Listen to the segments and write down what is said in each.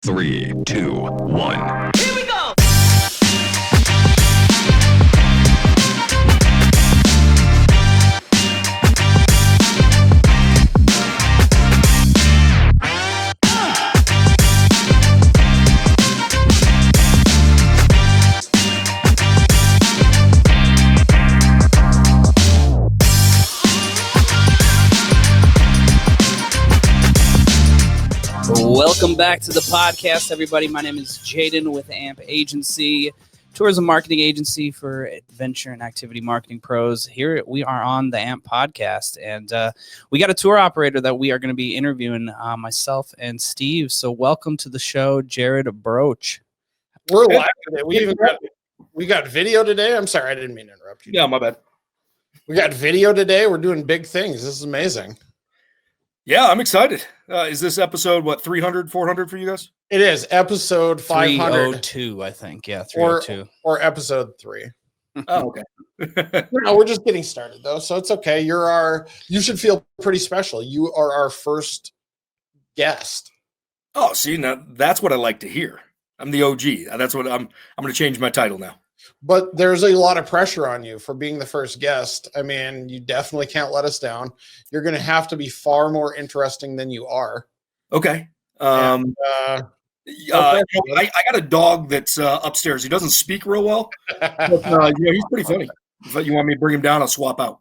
3, 2, 1. Here we go! Welcome back to the podcast, everybody. My name is Jaden with AAMP Agency, tourism marketing agency for adventure and activity marketing pros. Here we are on the AAMP podcast, and we got a tour operator that we are going to be interviewing, myself and Steve. So welcome to the show, Jared Broach. We're live today. We got video today. I'm sorry, I didn't mean to interrupt you. Yeah, my bad. We got video today. We're doing big things. This is amazing. Yeah, I'm excited. Is this episode, 300, 400 for you guys? It is episode 500. 302, I think. Yeah, 302. Or episode 3. Oh, okay. No, we're just getting started, though, so it's okay. You should feel pretty special. You are our first guest. Oh, see, now that's what I like to hear. I'm the OG. That's what I'm going to change my title now. But there's a lot of pressure on you for being the first guest. I mean, you definitely can't let us down. You're going to have to be far more interesting than you are. Okay. Okay. I got a dog that's upstairs. He doesn't speak real well. But, he's pretty funny. If you want me to bring him down, I'll swap out.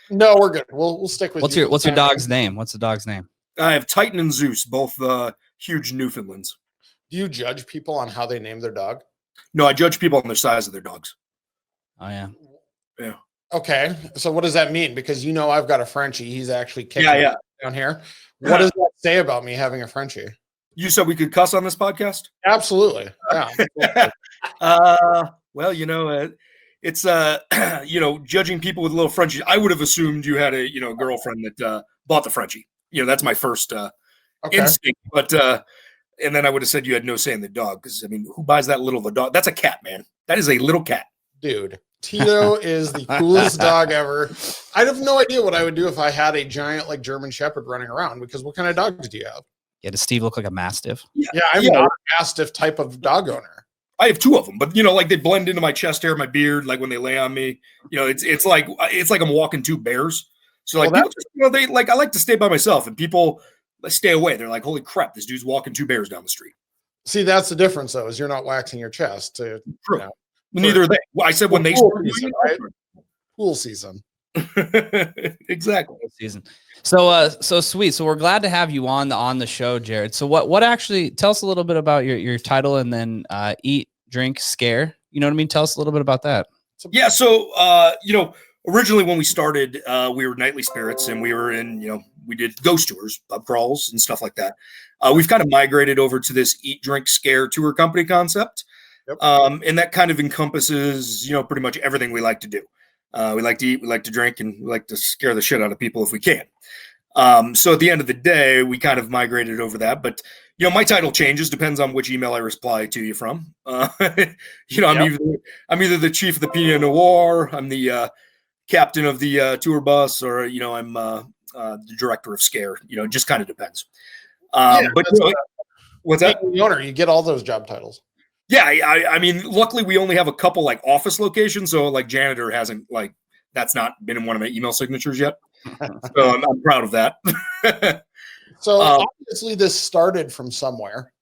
No, we're good. We'll stick with What's you. your dog's name? What's the dog's name? I have Titan and Zeus, both huge Newfoundlands. Do you judge people on how they name their dog? No, I judge people on the size of their dogs. Oh, yeah. Yeah. Okay. So what does that mean? Because I've got a Frenchie. He's actually kicking down here. What does that say about me having a Frenchie? You said we could cuss on this podcast? Absolutely. Yeah. It's judging people with little Frenchies. I would have assumed you had a girlfriend that bought the Frenchie. That's my first instinct. But and then I would have said you had no say in the dog, because who buys that little of a dog? That's a cat, man. That is a little cat. Dude, Tito is the coolest dog ever. I have no idea what I would do if I had a giant German Shepherd running around, because what kind of dogs do you have? Yeah, does Steve look like a Mastiff? Yeah, I'm not a Mastiff type of dog owner. I have 2 of them, but they blend into my chest hair, my beard, when they lay on me. It's like I'm walking 2 bears. So people just, I like to stay by myself, and people stay away. They're like, holy crap, this dude's walking 2 bears down the street. See, that's the difference, though, is you're not waxing your chest. True. Neither are they. Well, I said when they start season, right? Pool season. Exactly. Season. So sweet. So we're glad to have you on the show, Jared. So what actually, tell us a little bit about your title, and then eat, drink, scare. You know what I mean? Tell us a little bit about that. Yeah. So originally when we started, we were Nightly Spirits, and we were in, we did ghost tours, pub crawls, and stuff like that. We've kind of migrated over to this eat, drink, scare tour company concept. Yep. And that kind of encompasses, pretty much everything we like to do. We like to eat, we like to drink, and we like to scare the shit out of people if we can. So at the end of the day, we kind of migrated over that. But, my title changes, depends on which email I reply to you from. I'm either the chief of the Pinot Noir, I'm the captain of the tour bus, or, I'm the director of scare. It just kind of depends. What's that? The owner, you get all those job titles. Yeah, luckily we only have a couple office locations, so janitor hasn't that's not been in one of my email signatures yet. So I'm proud of that. So obviously this started from somewhere.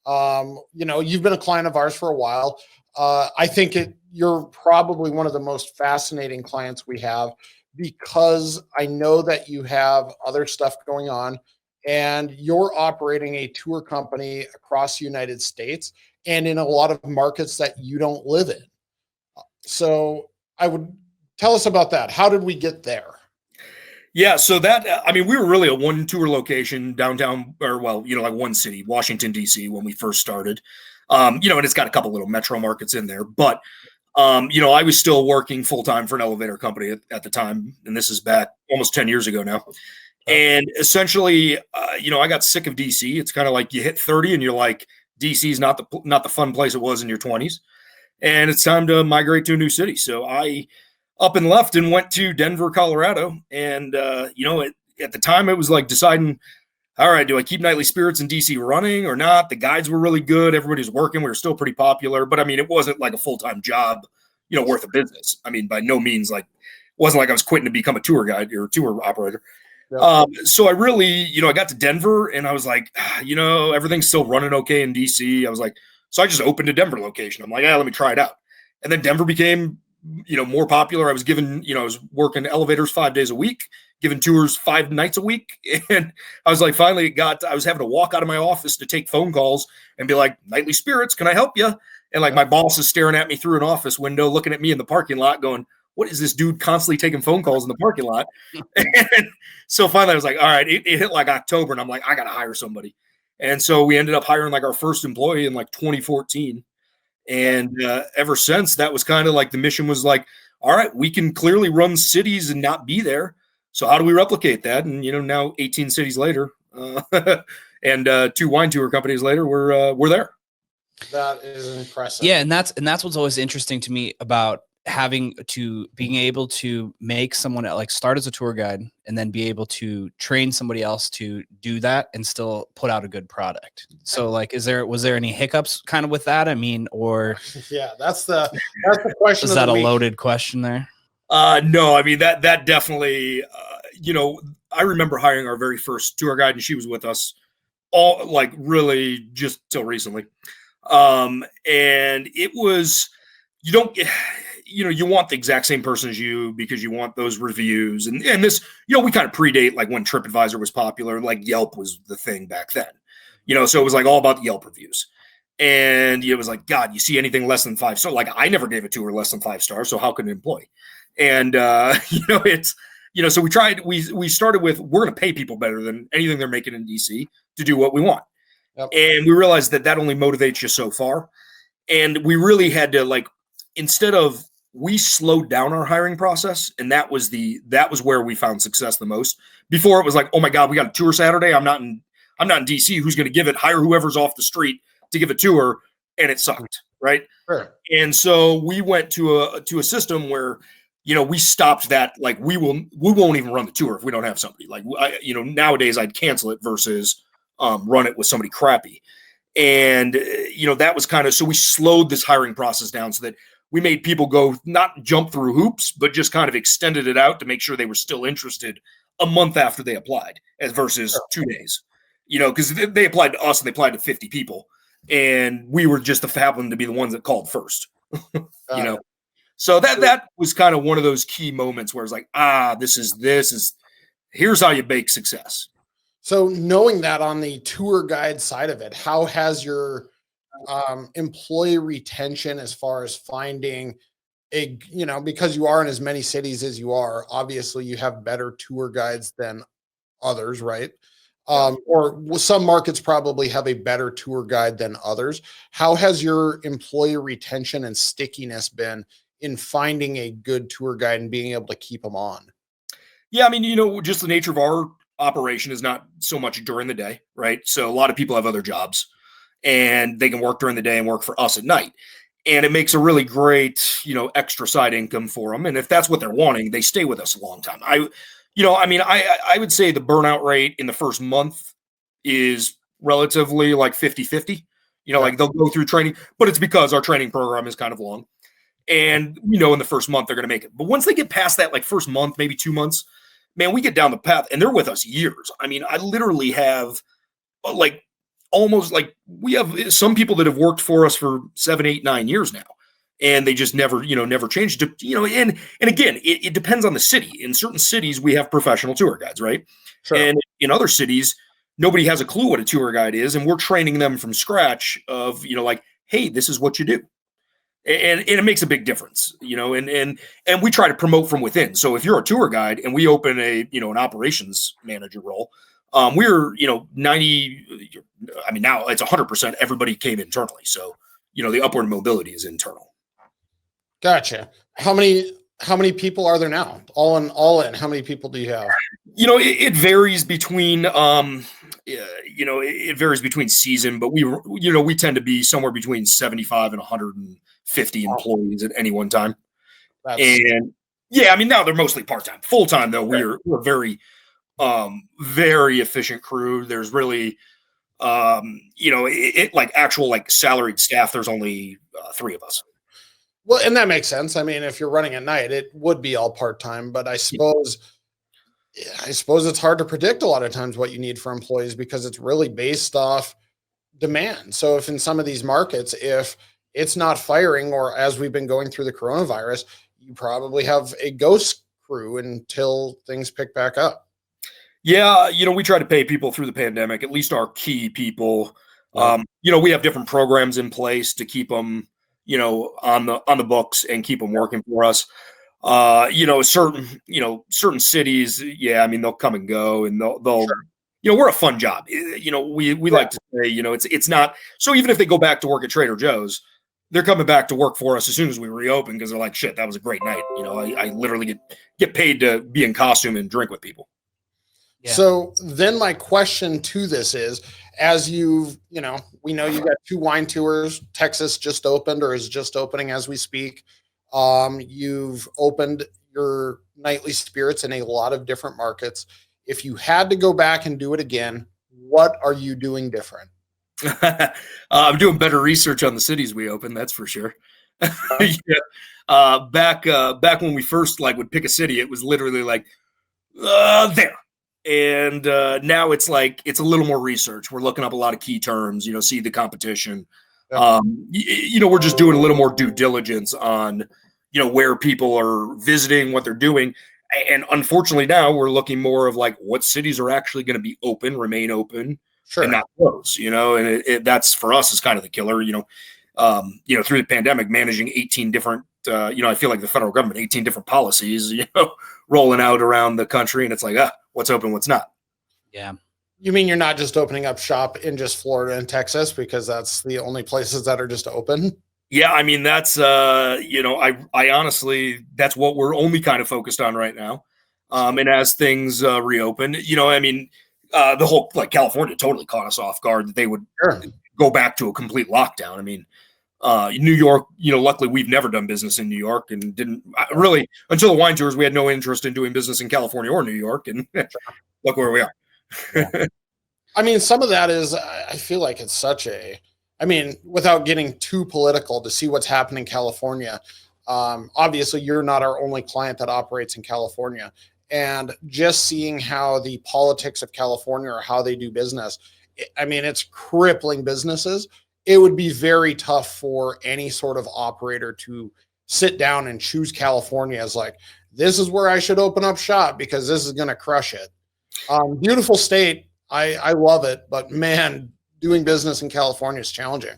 You've been a client of ours for a while. I think you're probably one of the most fascinating clients we have, because I know that you have other stuff going on, and you're operating a tour company across the United States and in a lot of markets that you don't live in. So I would tell us about that. How did we get there? Yeah, so that, we were really a 1 tour location downtown, or one city, Washington, D.C. when we first started. And it's got a couple little metro markets in there. But, I was still working full-time for an elevator company at the time. And this is back almost 10 years ago now. And essentially, I got sick of D.C. It's kind of like you hit 30 and you're like, DC is not the fun place it was in your 20s, and it's time to migrate to a new city. So I up and left and went to Denver, Colorado. And, at the time it was deciding all right, do I keep Nightly Spirits in DC running or not? The guides were really good. Everybody was working. We were still pretty popular, but I mean, it wasn't like a full-time job, worth of business. I mean, by no means it wasn't like I was quitting to become a tour guide or a tour operator. Yep. So I really, I got to Denver and I was like, everything's still running okay in DC. I was like, so I just opened a Denver location. I'm like, let me try it out. And then Denver became, more popular. I was given, I was working elevators 5 days a week, giving tours 5 nights a week. And I was like, finally I was having to walk out of my office to take phone calls and be like, Nightly Spirits, can I help you? And like my boss is staring at me through an office window, looking at me in the parking lot going, what is this dude constantly taking phone calls in the parking lot? And so finally I was like, all right, it hit like October and I'm like, I got to hire somebody. And so we ended up hiring like our first employee in like 2014. And ever since, that was kind of like the mission was like, all right, we can clearly run cities and not be there. So how do we replicate that? And, now 18 cities later and 2 wine tour companies later, we're there. That is impressive. Yeah. And that's what's always interesting to me about being able to make someone like start as a tour guide and then be able to train somebody else to do that and still put out a good product. So like, was there any hiccups kind of with that? I mean, or yeah, that's the question. Is that a loaded question there? No, I mean, that definitely, I remember hiring our very first tour guide and she was with us all like really just till recently. And it was, you want the exact same person as you because you want those reviews. And this, we kind of predate like when TripAdvisor was popular, like Yelp was the thing back then, so it was like all about the Yelp reviews. And it was like, God, you see anything less than 5 stars? Like I never gave a tour less than 5 stars. So how could an employee? And, it's, so we started with, we're going to pay people better than anything they're making in DC to do what we want. Yep. And we realized that only motivates you so far. And we really had to we slowed down our hiring process. And that was where we found success the most. Before it was like, oh my God, we got a tour Saturday. I'm not in DC. Who's going to give it? Hire whoever's off the street to give a tour. And it sucked. Right. Sure. And so we went to a system where, we stopped that. Like we won't even run the tour if we don't have somebody like, nowadays I'd cancel it versus run it with somebody crappy. And, that was so we slowed this hiring process down so that we made people go, not jump through hoops, but just kind of extended it out to make sure they were still interested a month after they applied as versus 2 days, because they applied to us and they applied to 50 people and we were just happened to be the ones that called first, So that was kind of one of those key moments where it's like, here's how you bake success. So knowing that on the tour guide side of it, how has your employee retention as far as finding because you are in as many cities as you are, obviously you have better tour guides than others, right? Or some markets probably have a better tour guide than others. How has your employee retention and stickiness been in finding a good tour guide and being able to keep them on? Yeah, I mean, just the nature of our operation is not so much during the day, right? So a lot of people have other jobs and they can work during the day and work for us at night. And it makes a really great, extra side income for them. And if that's what they're wanting, they stay with us a long time. I would say the burnout rate in the first month is relatively like 50-50, like they'll go through training, but it's because our training program is kind of long. And, in the first month they're going to make it. But once they get past that, like first month, maybe 2 months, man, we get down the path and they're with us years. I mean, I literally have we have some people that have worked for us for 7, 8, 9 years now. And they just never changed and again, it depends on the city. In certain cities, we have professional tour guides, right? Sure. And in other cities, nobody has a clue what a tour guide is. And we're training them from scratch of, hey, this is what you do. And it makes a big difference, and we try to promote from within. So if you're a tour guide and we open an operations manager role, we're, 90, now it's 100%, everybody came internally. So, the upward mobility is internal. Gotcha. How many people are there now? All in, how many people do you have? It varies between, it varies between season, but we tend to be somewhere between 75 and 150 employees at any one time. And now they're mostly part-time. Full-time though, we're very very efficient crew. There's really, like actual like salaried staff. There's only 3 of us. Well, and that makes sense. I mean, if you're running at night, it would be all part-time, but I suppose it's hard to predict a lot of times what you need for employees because it's really based off demand. So if in some of these markets, if it's not firing, or as we've been going through the coronavirus, you probably have a ghost crew until things pick back up. Yeah, we try to pay people through the pandemic, at least our key people. We have different programs in place to keep them, on the books and keep them working for us. Certain cities, yeah, I mean, they'll come and go, and they'll Sure. we're a fun job. We like to say, it's not, so even if they go back to work at Trader Joe's, they're coming back to work for us as soon as we reopen because they're like, shit, that was a great night. I literally get paid to be in costume and drink with people. Yeah. So then my question to this is, as we know you've got 2 wine tours. Texas just opened or is just opening as we speak. You've opened your nightly spirits in a lot of different markets. If you had to go back and do it again, what are you doing different? I'm doing better research on the cities we opened. That's for sure. Back when we first would pick a city, it was literally like there. And now it's like it's a little more research. We're looking up a lot of key terms, see the competition. We're just doing a little more due diligence on where people are visiting, what they're doing. And unfortunately now we're looking more of like what cities are actually going to be open, remain open, and not close, and that's for us is kind of the killer, through the pandemic, managing 18 different, I feel like the federal government, 18 different policies, rolling out around the country. And it's like, what's open, what's not. Yeah. You mean you're not just opening up shop in just Florida and Texas because that's the only places that are just open? Yeah. I mean, that's, I honestly, that's what we're only kind of focused on right now. And as things reopen, the whole California totally caught us off guard that they would go back to a complete lockdown. I mean, New York, luckily we've never done business in New York and didn't really until the wine tours. We had no interest in doing business in California or New York, and look where we are. Yeah. I mean, some of that is, I feel like it's without getting too political, to see what's happening in California. Obviously you're not our only client that operates in California. And just seeing how the politics of California or how they do business, it's crippling businesses. It would be very tough for any sort of operator to sit down and choose California as like, this is where I should open up shop because this is going to crush it. Beautiful state. I love it, but man, doing business in California is challenging.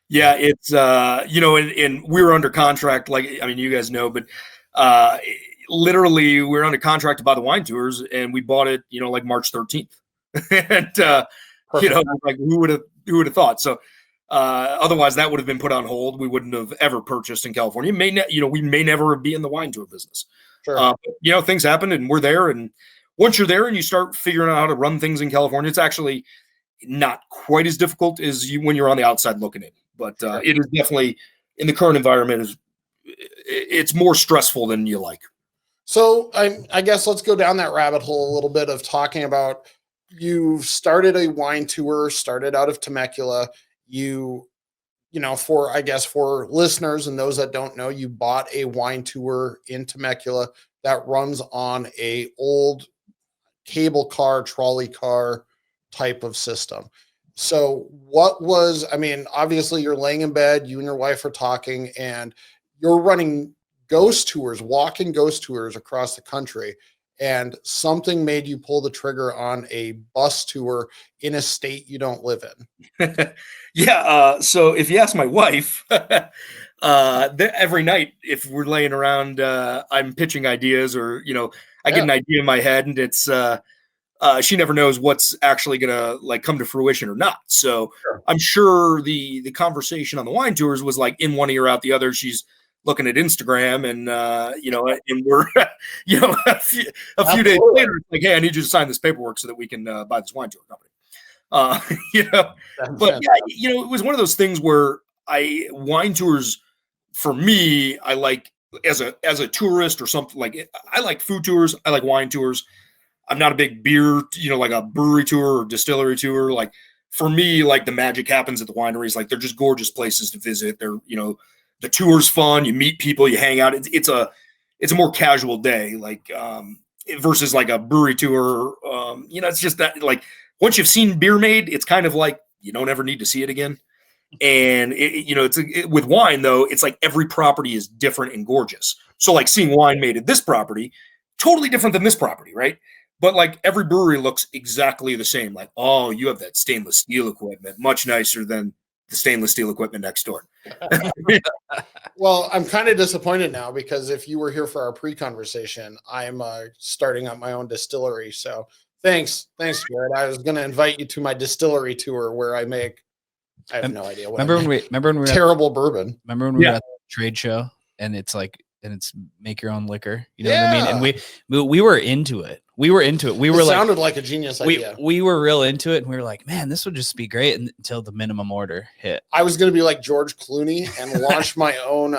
Yeah, it's, and we were under contract, you guys know, but literally we're under contract to buy the wine tours, and we bought it, March 13th. And, who would have thought? So, otherwise that would have been put on hold. We wouldn't have ever purchased in California. We may never be in the wine tour business. Sure. Things happen and we're there. And once you're there and you start figuring out how to run things in California, it's actually not quite as difficult as when you're on the outside looking in. But it is definitely, in the current environment, it's more stressful than you like. So I guess let's go down that rabbit hole a little bit of talking about, you've started a wine tour, started out of Temecula. For listeners and those that don't know, you bought a wine tour in Temecula that runs on a old cable car, trolley car type of system. So obviously you're laying in bed, you and your wife are talking, and you're running ghost tours, walk-in ghost tours across the country. And something made you pull the trigger on a bus tour in a state you don't live in. Yeah. So if you ask my wife, every night, if we're laying around, I'm pitching ideas, or, I get an idea in my head, and it's, she never knows what's actually going to come to fruition or not. So Sure. I'm sure the conversation on the wine tours was in one ear out the other. She's looking at Instagram, and and we're a few days later, it's like, hey, I need you to sign this paperwork so that we can buy this wine tour company. But it was one of those things where wine tours for me, I like as a tourist or something, I like food tours, I like wine tours. I'm not a big beer, like a brewery tour or distillery tour. Like for me, like the magic happens at the wineries. Like they're just gorgeous places to visit. They're, the tour's fun. You meet people, you hang out. It's a more casual day. Like, versus like a brewery tour. It's just that like once you've seen beer made, it's kind of like you don't ever need to see it again. And with wine though, it's like every property is different and gorgeous. So like seeing wine made at this property, totally different than this property, right? But like every brewery looks exactly the same. Like, oh, you have that stainless steel equipment, much nicer than the stainless steel equipment next door. Well, I'm kind of disappointed now because if you were here for our pre-conversation, I'm starting up my own distillery. So thanks, Jared. I was going to invite you to my distillery tour where I have no idea what. Remember when we were terrible bourbon. Remember when we were at the trade show and it's make your own liquor. You know what I mean? And we were into it. We were sounded like a genius idea. We were real into it, and we were like, man, this would just be great until the minimum order hit. I was going to be like George Clooney and launch my own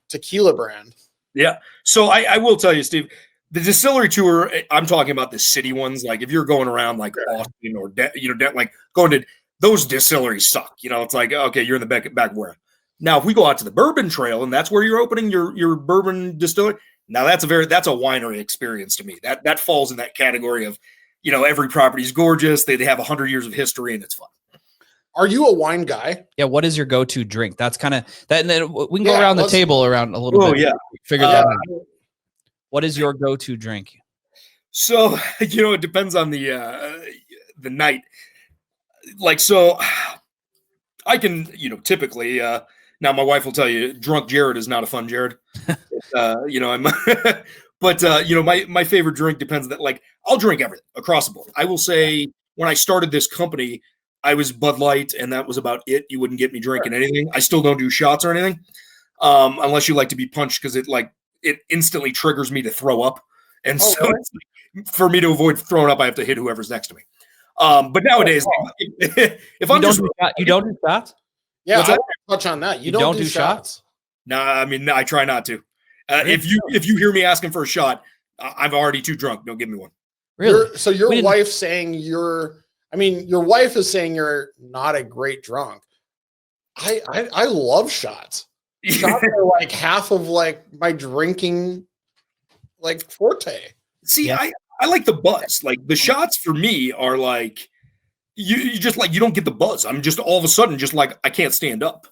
tequila brand. Yeah. So I will tell you, Steve, the distillery tour, I'm talking about the city ones. Like if you're going around like Austin or like going to those distilleries suck. It's like, okay, you're in the back where. Now, if we go out to the bourbon trail and that's where you're opening your bourbon distillery, now that's a winery experience to me. That falls in that category of, every property is gorgeous. They have 100 years of history and it's fun. Are you a wine guy? Yeah. What is your go-to drink? That's kind of that. And then we can go around the table around a little bit. Oh yeah. Figure that out. What is your go-to drink? So, it depends on the night. Like, so I can, typically, now my wife will tell you, drunk Jared is not a fun Jared. I'm, but my favorite drink depends that like I'll drink everything across the board. I will say when I started this company, I was Bud Light and that was about it. You wouldn't get me drinking anything. I still don't do shots or anything. Unless you like to be punched because it instantly triggers me to throw up. And it's like, for me to avoid throwing up, I have to hit whoever's next to me. But nowadays, if I'm you don't do shots? Yeah, I want to touch on that. You don't do shots? No, I mean, I try not to. If you hear me asking for a shot, I'm already too drunk. Don't give me one. Really? So your wife saying your wife is saying you're not a great drunk. I love shots. Shots are like half of like my drinking like forte. See, I like the buzz. Like the shots for me are like you just like you don't get the buzz. I'm just all of a sudden just like I can't stand up.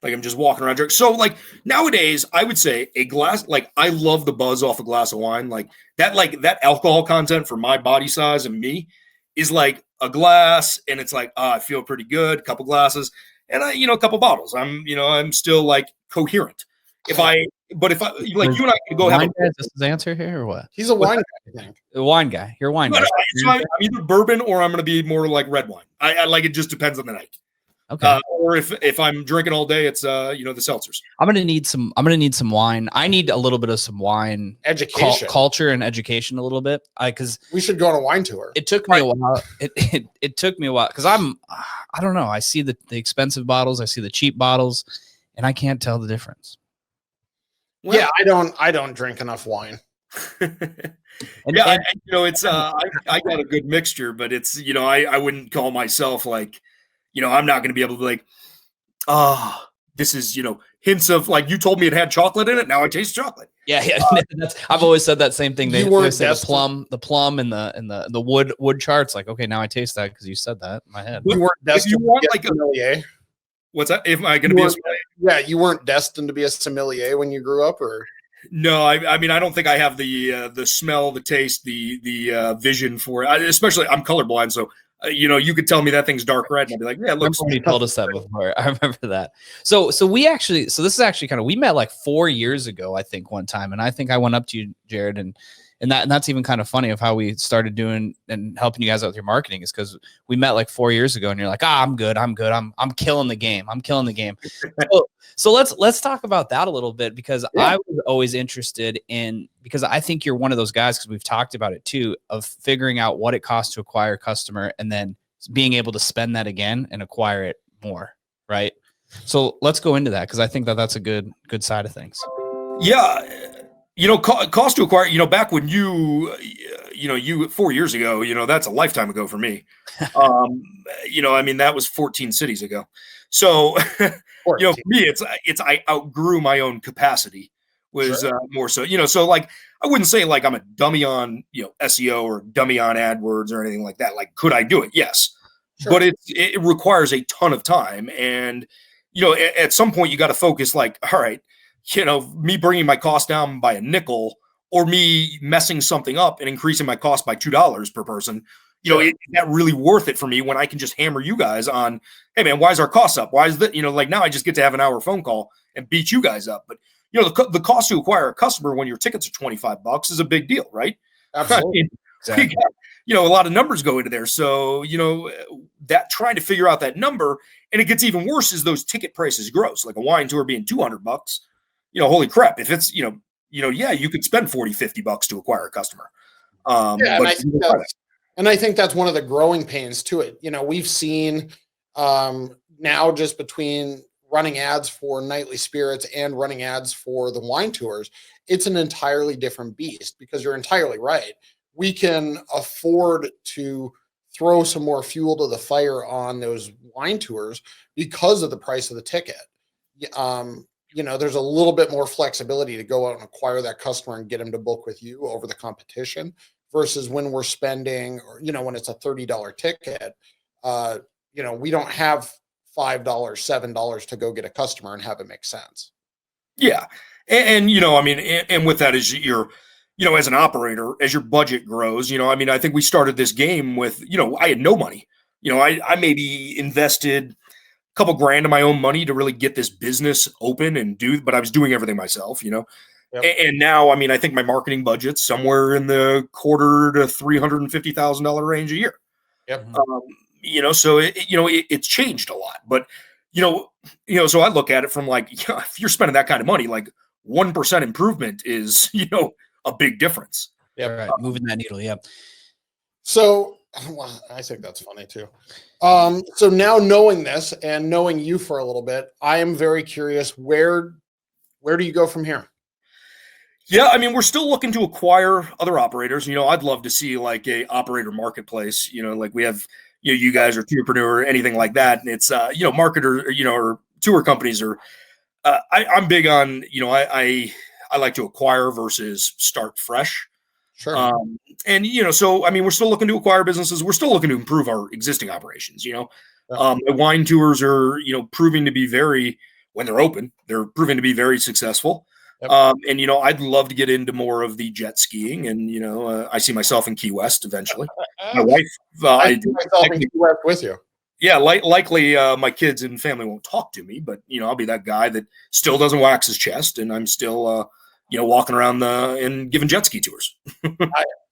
Like I'm just walking around drinking. So like nowadays I would say a glass, like I love the buzz off a glass of wine. Like that alcohol content for my body size and me is like a glass and it's like, I feel pretty good, a couple glasses and a couple bottles. I'm still like coherent. If I like you and I can go have is this his answer here or what? He's a wine guy, I think. A wine guy. You're a wine guy. So I'm either bourbon or I'm going to be more like red wine. I like it just depends on the night. Okay. Or if I'm drinking all day, it's the seltzers. I'm gonna need some wine. I need a little bit of some wine education, culture, and education a little bit. Because we should go on a wine tour. It took me a while. It took me a while because I don't know. I see the expensive bottles, I see the cheap bottles, and I can't tell the difference. Well, yeah, I don't drink enough wine. I got a good mixture, but it's I wouldn't call myself like. I'm not going to be able to be like, this is, hints of like, you told me it had chocolate in it. Now I taste chocolate. Yeah. I've always said that same thing. They say the plum and the wood charts. Like, okay, now I taste that because you said that in my head. You weren't destined to be a sommelier. What's that? Am I going to be a sommelier? Yeah, you weren't destined to be a sommelier when you grew up, or? No, I mean, I don't think I have the smell, the taste, the vision for it. Especially, I'm colorblind, so. You could tell me that thing's dark red, and I'd be like, "Yeah, look." Somebody told us that before. I remember that. So this is actually we met like 4 years ago, I think, one time, and I think I went up to you, Jared, and that's even kind of funny of how we started doing and helping you guys out with your marketing is because we met like 4 years ago, and you're like, I'm good, I'm killing the game, So let's talk about that a little bit because I was always interested in because I think you're one of those guys because we've talked about it too of figuring out what it costs to acquire a customer and then being able to spend that again and acquire it more, right? So let's go into that because I think that's a good side of things. Yeah, cost to acquire. Back when you you 4 years ago, that's a lifetime ago for me. That was 14 cities ago. So, for me, it's I outgrew my own capacity was more so, so like, I wouldn't say like I'm a dummy on, SEO or dummy on AdWords or anything like that. Like, could I do it? Yes. Sure. But it requires a ton of time. And, at some point you got to focus like, all right, me bringing my cost down by a nickel or me messing something up and increasing my cost by $2 per person, is that really worth it for me when I can just hammer you guys on, hey man, why is our cost up? Why is that, like now I just get to have an hour phone call and beat you guys up. But, the cost to acquire a customer when your tickets are $25 is a big deal, right? Absolutely. Exactly. A lot of numbers go into there. So, that trying to figure out that number, and it gets even worse as those ticket prices grow. So like a wine tour being $200, holy crap. If it's, you could spend $40-$50 to acquire a customer. And I think that's one of the growing pains to it. We've seen now just between running ads for Nightly Spirits and running ads for the wine tours, it's an entirely different beast because you're entirely right. We can afford to throw some more fuel to the fire on those wine tours because of the price of the ticket. There's a little bit more flexibility to go out and acquire that customer and get them to book with you over the competition versus when we're spending, or, when it's a $30 ticket, we don't have $5, $7 to go get a customer and have it make sense. Yeah. And with that is as an operator, as your budget grows, I think we started this game with, I had no money. I maybe invested a couple grand of my own money to really get this business open but I was doing everything myself, Yep. And now, I think my marketing budget's somewhere in the $250,000 to $350,000 range a year. Yep. So it's changed a lot, but, so I look at it from like, if you're spending that kind of money, like 1% improvement is, a big difference. Yeah, right. Moving that needle. Yeah. So I think that's funny too. So now knowing this and knowing you for a little bit, I am very curious, where do you go from here? Yeah, we're still looking to acquire other operators. I'd love to see like a operator marketplace, like we have, you guys are Tourpreneur or anything like that. And it's, marketer, or tour companies are, I'm big on, I like to acquire versus start fresh. Sure. So, we're still looking to acquire businesses. We're still looking to improve our existing operations, The wine tours are, proving to be when they're open, they're proving to be very successful. Yep. I'd love to get into more of the jet skiing and, I see myself in Key West eventually. My wife, I see myself in Key West with you. Yeah. Likely, my kids and family won't talk to me, but, I'll be that guy that still doesn't wax his chest and I'm still, walking around and giving jet ski tours.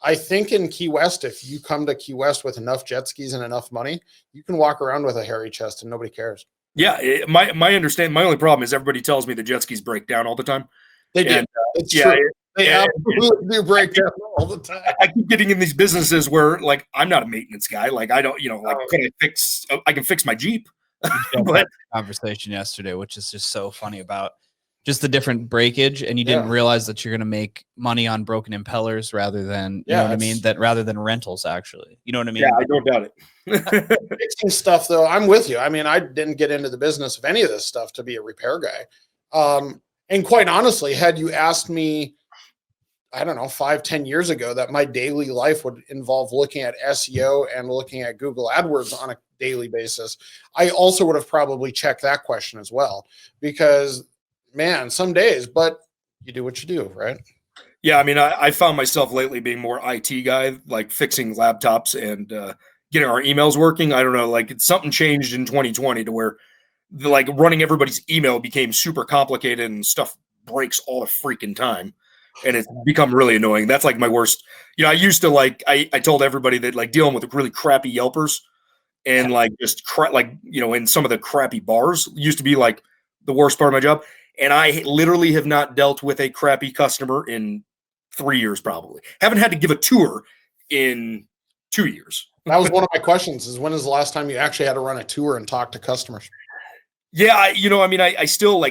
I think in Key West, if you come to Key West with enough jet skis and enough money, you can walk around with a hairy chest and nobody cares. Yeah. My only problem is everybody tells me the jet skis break down all the time. They do. It's true. They absolutely do break down all the time. I keep getting in these businesses where, like, I'm not a maintenance guy. Like, I don't, I can fix my Jeep. But conversation yesterday, which is just so funny about just the different breakage, and you didn't realize that you're going to make money on broken impellers rather than, rather than rentals, actually. You know what I mean? Yeah, I don't doubt it. Fixing stuff, though, I'm with you. I didn't get into the business of any of this stuff to be a repair guy. And quite honestly, had you asked me, I don't know, 5-10 years ago that my daily life would involve looking at SEO and looking at Google AdWords on a daily basis, I also would have probably checked that question as well. Because, man, some days, but you do what you do, right? Yeah, I found myself lately being more IT guy, like fixing laptops and getting our emails working. I don't know, like something changed in 2020 to where like running everybody's email became super complicated and stuff breaks all the freaking time. And it's become really annoying. That's like my worst. I used to I told everybody that like dealing with really crappy Yelpers and like just in some of the crappy bars used to be like the worst part of my job. And I literally have not dealt with a crappy customer in 3 years, probably. Haven't had to give a tour in 2 years. That was one of my questions is when is the last time you actually had to run a tour and talk to customers? Yeah, I still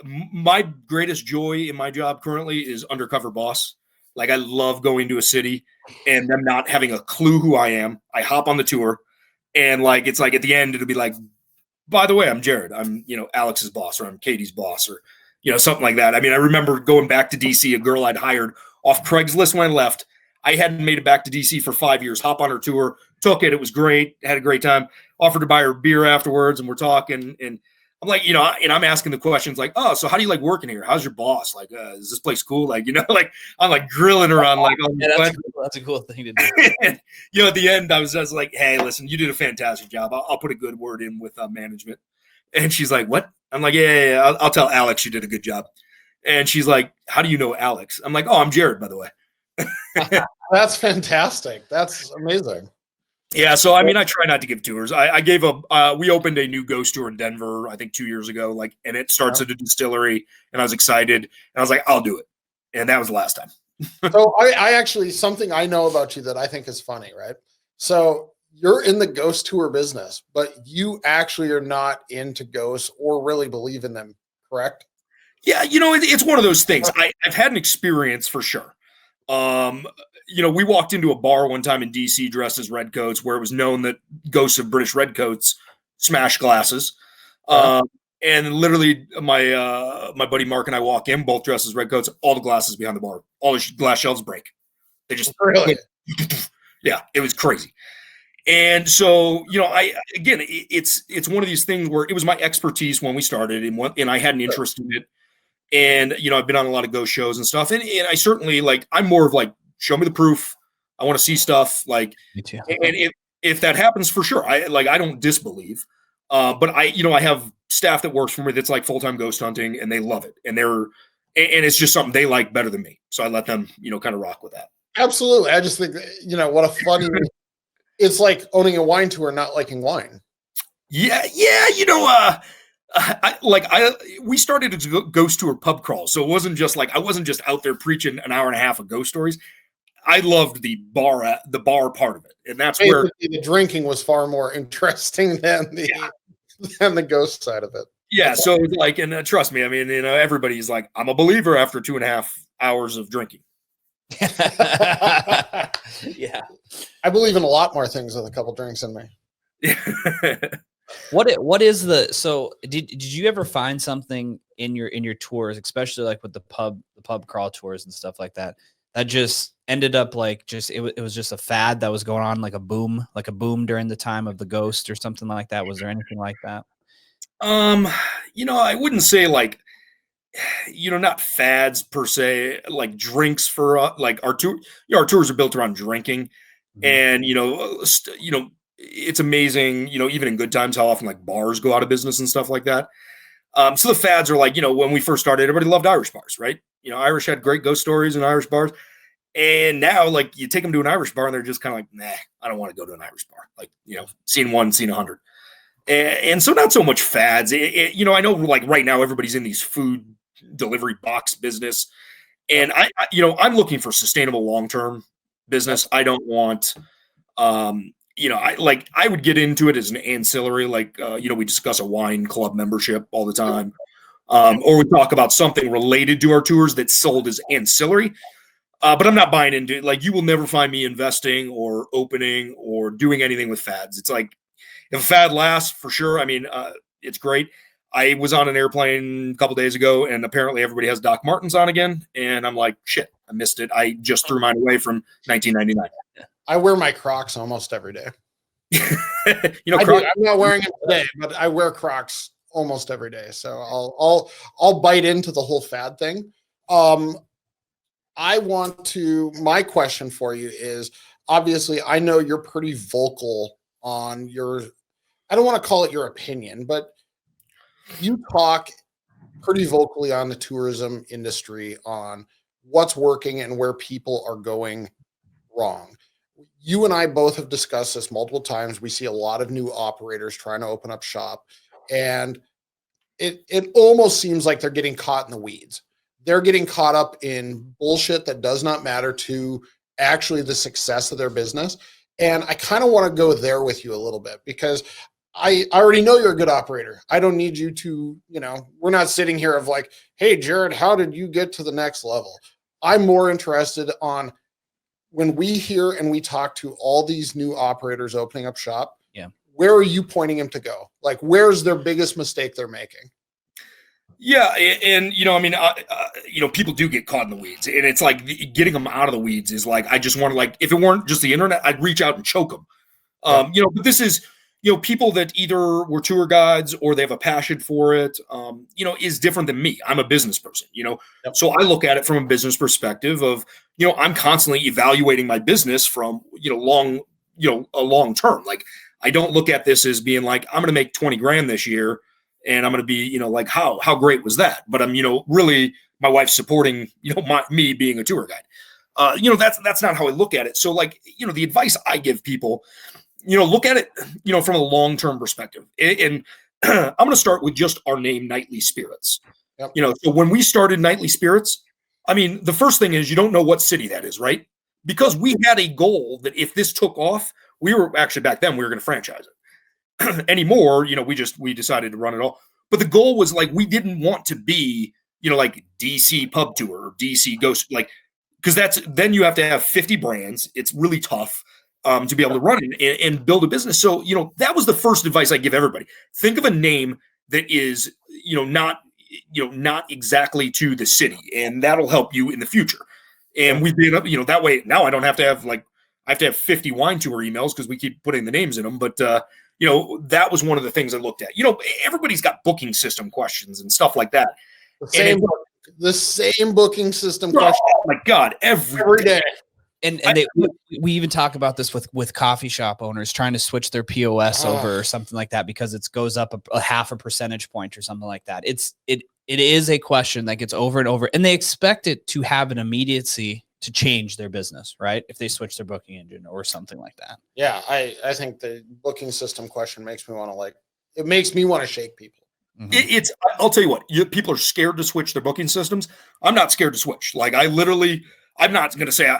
my greatest joy in my job currently is undercover boss. Like I love going to a city and them not having a clue who I am. I hop on the tour and like, it's like at the end, it'll be like, by the way, I'm Jared. I'm, Alex's boss, or I'm Katie's boss, or, something like that. I mean, I remember going back to DC, a girl I'd hired off Craigslist when I left. I hadn't made it back to DC for 5 years, hop on her tour, took it. It was great. Had a great time. Offered to buy her beer afterwards. And we're talking, and I'm like, and I'm asking the questions like, oh, so how do you like working here? How's your boss? Like, is this place cool? Like, like I'm like grilling her on like, that's a cool thing to do. And, at the end, I was just like, hey, listen, you did a fantastic job. I'll put a good word in with management. And she's like, what? I'm like, yeah. I'll tell Alex you did a good job. And she's like, how do you know Alex? I'm like, oh, I'm Jared, by the way. That's fantastic. That's amazing. Yeah, so I mean, I try not to give tours. We opened a new ghost tour in Denver, I think 2 years ago, and it starts at a distillery, and I was excited, and I was like, I'll do it. And that was the last time. So I actually, something I know about you that I think is funny, right? So you're in the ghost tour business, but you actually are not into ghosts or really believe in them, correct? Yeah, it's one of those things. I've had an experience for sure. We walked into a bar one time in DC dressed as redcoats, where it was known that ghosts of British redcoats smash glasses. And literally my buddy Mark and I walk in, both dressed as redcoats, all the glasses behind the bar, all the glass shelves break. They just, really? Yeah, it was crazy. And so, it's one of these things where it was my expertise when we started, and I had an interest in it. And, I've been on a lot of ghost shows and stuff. And I certainly I'm more of like, show me the proof. I want to see stuff. Like, me too. And if that happens, for sure, I don't disbelieve. But I have staff that works for me that's like full-time ghost hunting, and they love it. And it's just something they like better than me. So I let them, kind of rock with that. Absolutely. I just think, what a funny, it's like owning a wine tour, not liking wine. Yeah. We started as a ghost tour pub crawl. So it wasn't just I wasn't just out there preaching an hour and a half of ghost stories. I loved the bar part of it. And that's basically, where the drinking was far more interesting than the ghost side of it. Yeah. So and trust me, I mean, everybody's like, I'm a believer after 2.5 hours of drinking. Yeah. I believe in a lot more things with a couple drinks in me. What is so did you ever find something in your tours, especially like with the pub crawl tours and stuff like that just ended up it was just a fad that was going on, like a boom during the time of the ghost or something like that? Was there anything like that? I wouldn't say not fads per se, like drinks for our tour. Our tours are built around drinking, and it's amazing, even in good times, how often bars go out of business and stuff like that. So the fads are when we first started, everybody loved Irish bars, right? Irish had great ghost stories in Irish bars. And now you take them to an Irish bar and they're just kind of like, nah, I don't want to go to an Irish bar. Scene 1, scene 100. And so not so much fads. I know right now everybody's in these food delivery box business. And I'm looking for sustainable long-term business. I don't want, I would get into it as an ancillary, we discuss a wine club membership all the time. Or we talk about something related to our tours that's sold as ancillary. But I'm not buying into it. You will never find me investing or opening or doing anything with fads. It's if a fad lasts, for sure. I mean, it's great. I was on an airplane a couple days ago, and apparently everybody has Doc Martens on again. And I'm like, shit, I missed it. I just threw mine away from 1999. I wear my Crocs almost every day. Crocs, I'm not wearing them today, but I wear Crocs almost every day. So I'll bite into the whole fad thing. My question for you is, obviously, I know you're pretty vocal on I don't want to call it your opinion, but you talk pretty vocally on the tourism industry, on what's working and where people are going wrong. You and I both have discussed this multiple times. We see a lot of new operators trying to open up shop, and it almost seems like they're getting caught in the weeds. They're getting caught up in bullshit that does not matter to actually the success of their business. And I kind of want to go there with you a little bit, because I already know you're a good operator. I don't need you to, we're not sitting here of hey, Jared, how did you get to the next level? I'm more interested on when we hear and we talk to all these new operators opening up shop. Yeah. Where are you pointing them to go? Like, where's their biggest mistake they're making? Yeah, and people do get caught in the weeds, and it's like getting them out of the weeds is like I just want to, like, if it weren't just the internet, I'd reach out and choke them. But this is people that either were tour guides or they have a passion for it. Is different than me. I'm a business person. So I look at it from a business perspective of I'm constantly evaluating my business from a long term. Like, I don't look at this as being like I'm going to make 20 grand this year. And I'm going to be, like, how great was that? But I'm, really my wife's supporting, me being a tour guide. That's not how I look at it. So, like, the advice I give people, look at it, from a long-term perspective. And I'm going to start with just our name, Nightly Spirits. Yep. So when we started Nightly Spirits, I mean, the first thing is you don't know what city that is, right? Because we had a goal that if this took off, we were actually, back then, we were going to franchise it. Anymore, we decided to run it all. But the goal was, like, we didn't want to be, like DC pub tour or DC ghost, like, because then you have to have 50 brands. It's really tough to be able to run it and build a business. So, that was the first advice I give everybody. Think of a name that is, not exactly to the city, and that'll help you in the future. And we've been up, that way. Now I don't have to have, like, I have to have 50 wine tour emails because we keep putting the names in them. But, that was one of the things I looked at. Everybody's got booking system questions and stuff like that. The same booking system question. Oh my God, every day. And we even talk about this with coffee shop owners trying to switch their POS over or something like that because it goes up a half a percentage point or something like that. It is a question that gets over and over, and they expect it to have an immediacy to change their business, right? If they switch their booking engine or something like that. Yeah, I think the booking system question makes me want to shake people. Mm-hmm. I'll tell you what, people are scared to switch their booking systems. I'm not scared to switch. Like, I'm not going to say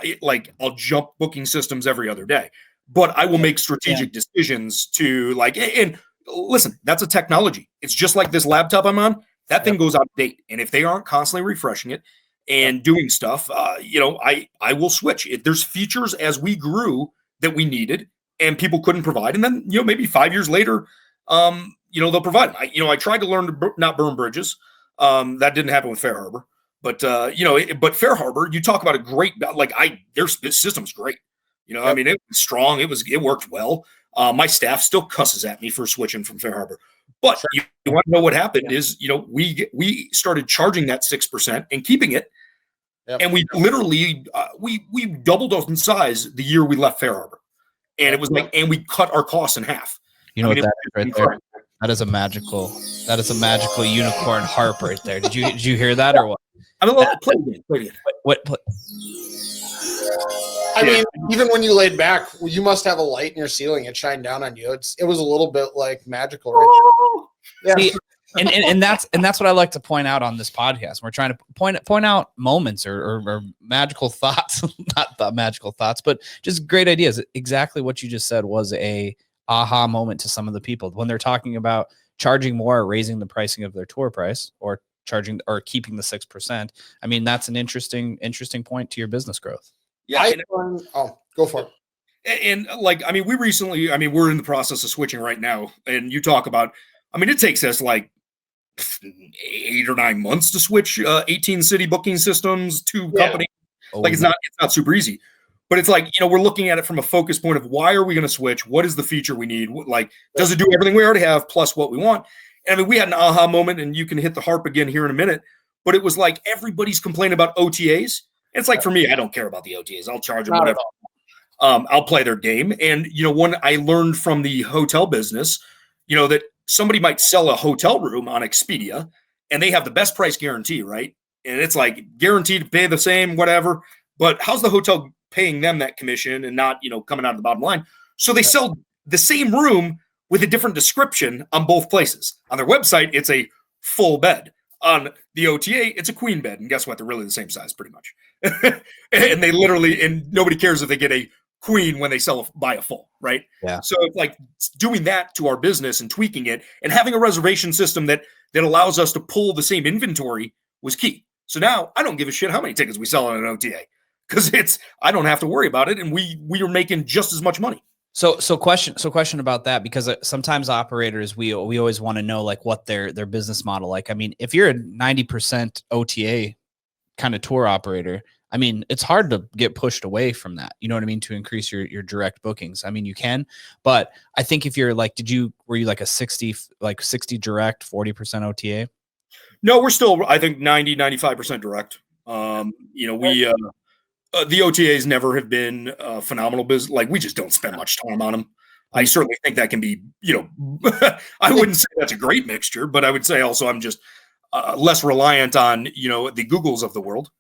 I'll jump booking systems every other day, but I will make strategic decisions to, like, and listen, that's a technology. It's just like this laptop I'm on. That thing goes out of date. And if they aren't constantly refreshing it and doing stuff, I will switch. If there's features as we grew that we needed and people couldn't provide, and then, maybe 5 years later, they'll provide them. I tried to learn to not burn bridges. That didn't happen with Fair Harbor, but but Fair Harbor, you talk about a great, like, their system's great. I mean, it was strong. It worked well. My staff still cusses at me for switching from Fair Harbor, but you want to know what happened is, we started charging that 6% and keeping it. Yep. And we literally, we doubled in size the year we left Fair Harbor. And it was like, and we cut our costs in half. What that is right there? That is a magical unicorn harp right there. Did you hear that or what? I mean, play it. What? I mean, even when you laid back, you must have a light in your ceiling. It shined down on you. It was a little bit like magical, right there. Yeah. See, and that's what I like to point out on this podcast. We're trying to point out moments or magical thoughts, not the magical thoughts, but just great ideas. Exactly what you just said was a aha moment to some of the people when they're talking about charging more or raising the pricing of their tour price or charging or keeping the 6%. I mean, that's an interesting point to your business growth. Yeah. Go for it. And like, I mean, we're in the process of switching right now. And you talk about, I mean, it takes us like 8 or 9 months to switch 18 city booking systems to company. Like, it's not super easy, but it's like, we're looking at it from a focus point of why are we going to switch? What is the feature we need? Like, does it do everything we already have plus what we want? And I mean, we had an aha moment, and you can hit the harp again here in a minute, but it was like, everybody's complaining about OTAs. It's like, for me, I don't care about the OTAs. I'll charge them whatever. I'll play their game. And, when I learned from the hotel business, that somebody might sell a hotel room on Expedia and they have the best price guarantee, right? And it's like guaranteed to pay the same, whatever. But how's the hotel paying them that commission and not, coming out of the bottom line? So they sell the same room with a different description on both places. On their website, it's a full bed. On the OTA, it's a queen bed. And guess what? They're really the same size, pretty much. And they literally, and nobody cares if they get a queen when they buy a full, right? Yeah. So it's like doing that to our business and tweaking it and having a reservation system that allows us to pull the same inventory was key. So now I don't give a shit how many tickets we sell on an OTA because I don't have to worry about it, and we are making just as much money. So question about that, because sometimes operators, we always want to know like what their business model like. I mean, if you're a 90% OTA kind of tour operator, I mean, it's hard to get pushed away from that. You know what I mean? To increase your direct bookings. I mean, you can, but I think if you're like, were you like a 60 direct, 40% OTA? No, we're still, I think 95% direct. The OTAs never have been phenomenal business. Like, we just don't spend much time on them. I certainly think that can be, I wouldn't say that's a great mixture, but I would say also I'm just less reliant on, the Googles of the world.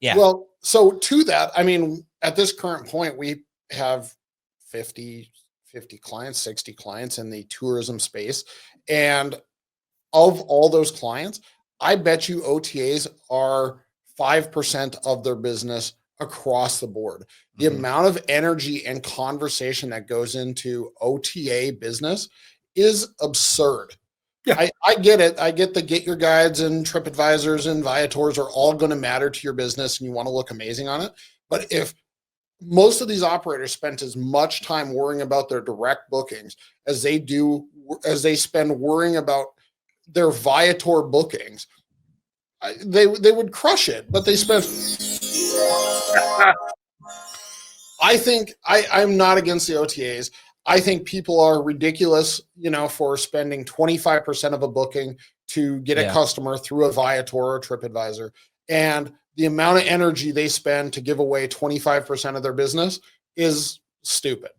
Yeah. Well, so to that, I mean, at this current point, we have 50 clients, 60 clients in the tourism space. And of all those clients, I bet you OTAs are 5% of their business across the board. The amount of energy and conversation that goes into OTA business is absurd. Yeah. I get it. I get the Get Your Guides and TripAdvisors and Viators are all going to matter to your business and you want to look amazing on it. But if most of these operators spent as much time worrying about their direct bookings as they spend worrying about their Viator bookings, they would crush it, but they spend. I think I'm not against the OTAs. I think people are ridiculous, for spending 25% of a booking to get a customer through a Viator or TripAdvisor. And the amount of energy they spend to give away 25% of their business is stupid.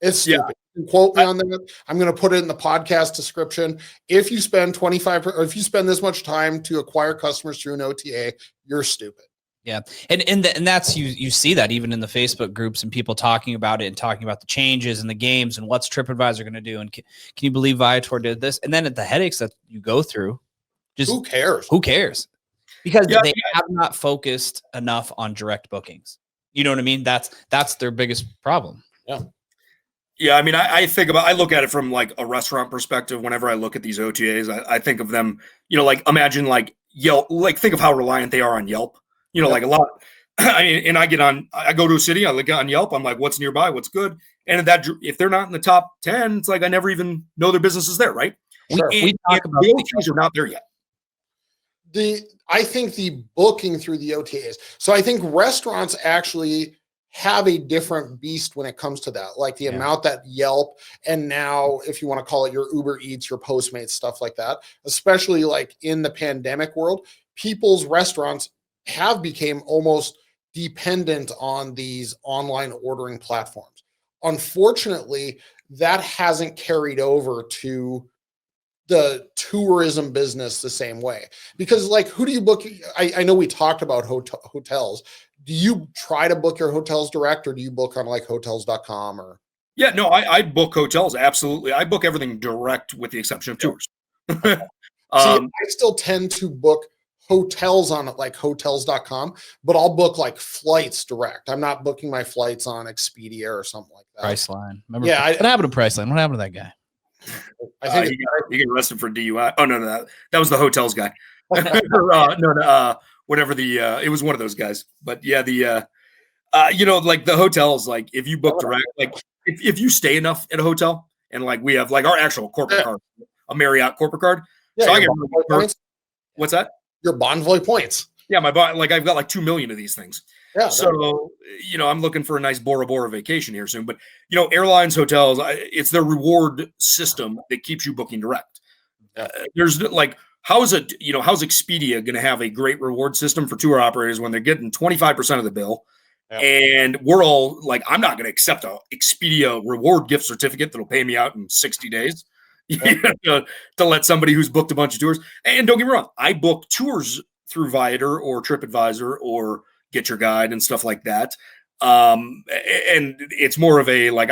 It's stupid. Yeah. You can quote me on that. I'm going to put it in the podcast description. If you spend or if you spend this much time to acquire customers through an OTA, you're stupid. Yeah. And that's, you see that even in the Facebook groups and people talking about it and talking about the changes and the games and what's TripAdvisor going to do. And can you believe Viator did this? And then at the headaches that you go through, just who cares? Because they have not focused enough on direct bookings. You know what I mean? That's their biggest problem. Yeah. Yeah. I mean, I look at it from like a restaurant perspective. Whenever I look at these OTAs, I think of them, like imagine like Yelp, like think of how reliant they are on Yelp. Like a lot. I mean, and I go to a city, I look on Yelp, I'm like, what's nearby? What's good? And if they're not in the top 10, it's like, I never even know their business is there. Right. Sure. We talk about the OTAs are not there yet. I think the booking through the OTAs. So I think restaurants actually have a different beast when it comes to that. Like the amount that Yelp, and now if you want to call it your Uber Eats, your Postmates, stuff like that, especially like in the pandemic world, people's restaurants have become almost dependent on these online ordering platforms. Unfortunately, that hasn't carried over to the tourism business the same way. Because like, who do you book? I know we talked about hotels. Do you try to book your hotels direct, or do you book on like hotels.com or? Yeah, no, I book hotels. Absolutely. I book everything direct with the exception of tours. I still tend to book hotels on like hotels.com, but I'll book like flights direct. I'm not booking my flights on Expedia or something like that. Priceline. Remember, what happened to Priceline? What happened to that guy? I think he got arrested for DUI. Oh no, that was the hotels guy. Whatever it was one of those guys. But yeah, like the hotels, like if you book direct, like if you stay enough at a hotel, and like we have like our actual corporate card, a Marriott corporate card. Yeah, so I get points. What's that? Your Bonvoy points. Yeah, I've got like 2 million of these things. Yeah. So, I'm looking for a nice Bora Bora vacation here soon. But, airlines, hotels, it's their reward system that keeps you booking direct. There's like, how's Expedia going to have a great reward system for tour operators when they're getting 25% of the bill? Yeah. And we're all like, I'm not going to accept a Expedia reward gift certificate that'll pay me out in 60 days. To let somebody who's booked a bunch of tours. And don't get me wrong, I book tours through Viator or TripAdvisor or Get Your Guide and stuff like that. And it's more of a like,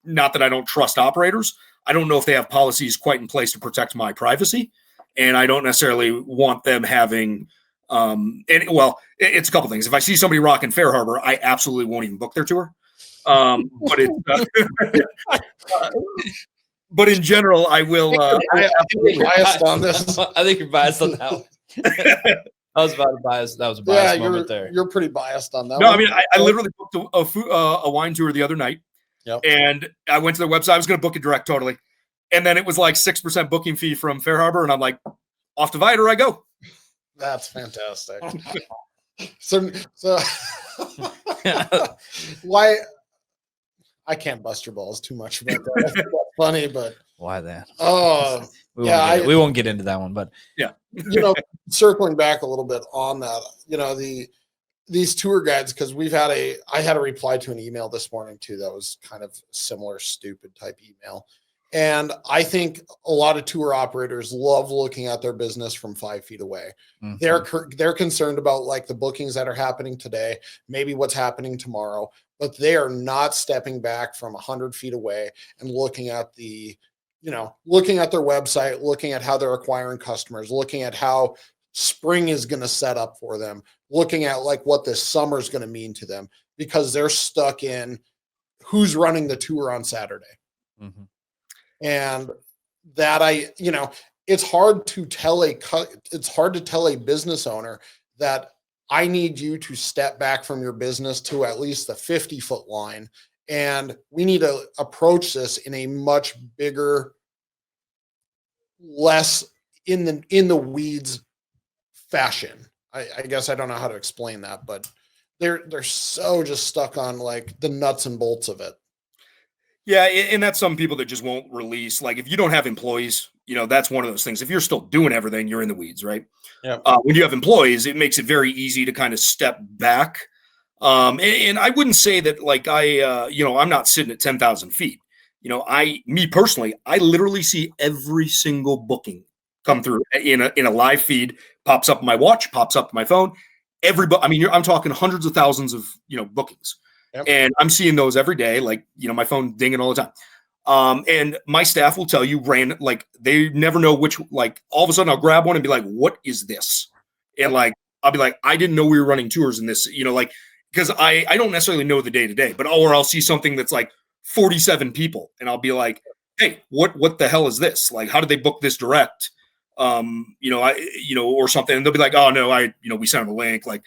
not that I don't trust operators. I don't know if they have policies quite in place to protect my privacy. And I don't necessarily want them having it's a couple things. If I see somebody rocking Fair Harbor, I absolutely won't even book their tour. But but in general, I will. I think you're biased on this. I think you're biased on that one. I was about to bias. That was a Yeah, bias moment there. you're pretty biased on that No, one. I mean, I literally booked a wine tour the other night. Yep. And I went to their website. I was going to book it direct totally. And then it was like 6% booking fee from Fair Harbor. And I'm like, off to Vider I go. That's fantastic. so why I can't bust your balls too much about that. That's funny, but Why that? oh We won't get into that one, but circling back a little bit on that, these tour guides, because I had a reply to an email this morning too that was kind of similar stupid type email. And I think a lot of tour operators love looking at their business from 5 feet away. Mhm. They're concerned about like the bookings that are happening today, maybe what's happening tomorrow, but they are not stepping back from 100 feet away and looking at looking at their website, looking at how they're acquiring customers, looking at how spring is going to set up for them, looking at like what this summer is going to mean to them, because they're stuck in who's running the tour on Saturday. Mm-hmm. And that it's hard to tell a business owner that I need you to step back from your business to at least the 50-foot line. And we need to approach this in a much bigger, less in the weeds fashion. I guess I don't know how to explain that, but they're so just stuck on like the nuts and bolts of it. Yeah, and that's some people that just won't release. Like if you don't have employees, that's one of those things. If you're still doing everything, you're in the weeds, right? Yeah. When you have employees, it makes it very easy to kind of step back. And I wouldn't say that like I'm not sitting at 10,000 feet. Me personally, I literally see every single booking come through in a live feed, pops up on my watch, pops up on my phone. Everybody, I mean, I'm talking hundreds of thousands of, bookings. Yep. And I'm seeing those every day, like, my phone dinging all the time. And my staff will tell you they never know which, like, all of a sudden I'll grab one and be like, what is this? And like, I'll be like, I didn't know we were running tours in this, because I don't necessarily know the day to day, but or I'll see something that's like 47 people and I'll be like, hey, what the hell is this? Like, how did they book this direct? Or something. And they'll be like, oh no, we sent them a link. Like,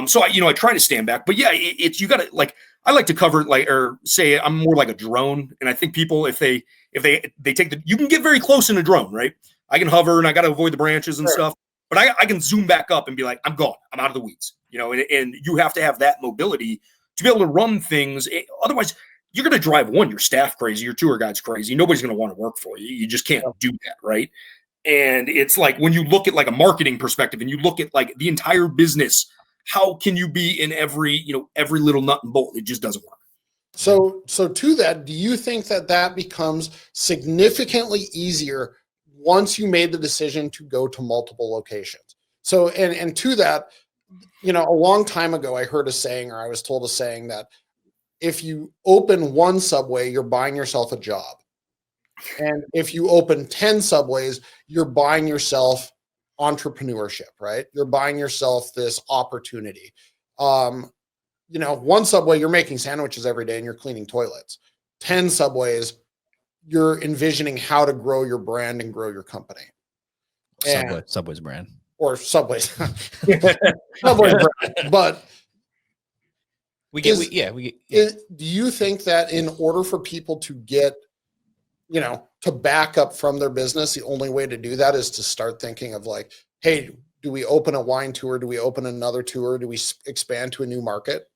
so I try to stand back, but yeah, it's, you gotta like, I like to cover or say I'm more like a drone. And I think people, if they take you can get very close in a drone, right? I can hover and I got to avoid the branches and stuff, but I can zoom back up and be like, I'm gone. I'm out of the weeds, and you have to have that mobility to be able to run things. Otherwise you're going to drive your staff crazy, your tour guide's crazy. Nobody's going to want to work for you. You just can't do that. Right. And it's like, when you look at like a marketing perspective and you look at like the entire business, how can you be in every little nut and bolt? It just doesn't work. So to that, do you think that becomes significantly easier once you made the decision to go to multiple locations? So, and to that, a long time ago, I heard a saying, or I was told a saying, that if you open one Subway, you're buying yourself a job. And if you open 10 Subways, you're buying yourself entrepreneurship, right? You're buying yourself this opportunity. One Subway, you're making sandwiches every day and you're cleaning toilets. 10 Subways, you're envisioning how to grow your brand and grow your company. Subway's brand. Or Subway's. Subway's brand. But do you think that in order for people to get, to back up from their business, the only way to do that is to start thinking of like, hey, do we open a wine tour? Do we open another tour? Do we expand to a new market?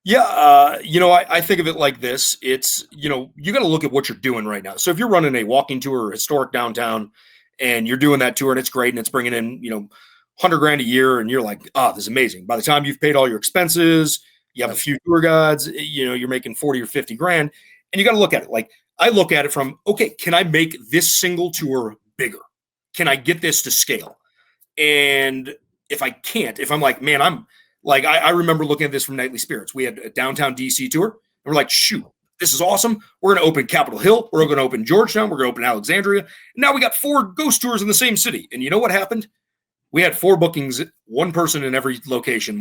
Yeah. I think of it like this. It's, you got to look at what you're doing right now. So if you're running a walking tour or historic downtown and you're doing that tour and it's great and it's bringing in, $100,000 a year and you're like, this is amazing. By the time you've paid all your expenses, you have a few tour guides, you're making 40 or 50 grand, and you got to look at it. Like, I look at it from, okay, can I make this single tour bigger? Can I get this to scale? And if I can't, if I'm like, man, I'm like, I remember looking at this from Nightly Spirits. We had a downtown DC tour, and we're like, shoot, this is awesome. We're going to open Capitol Hill. We're going to open Georgetown. We're going to open Alexandria. And now we got 4 ghost tours in the same city. And you know what happened? We had 4 bookings, one person in every location,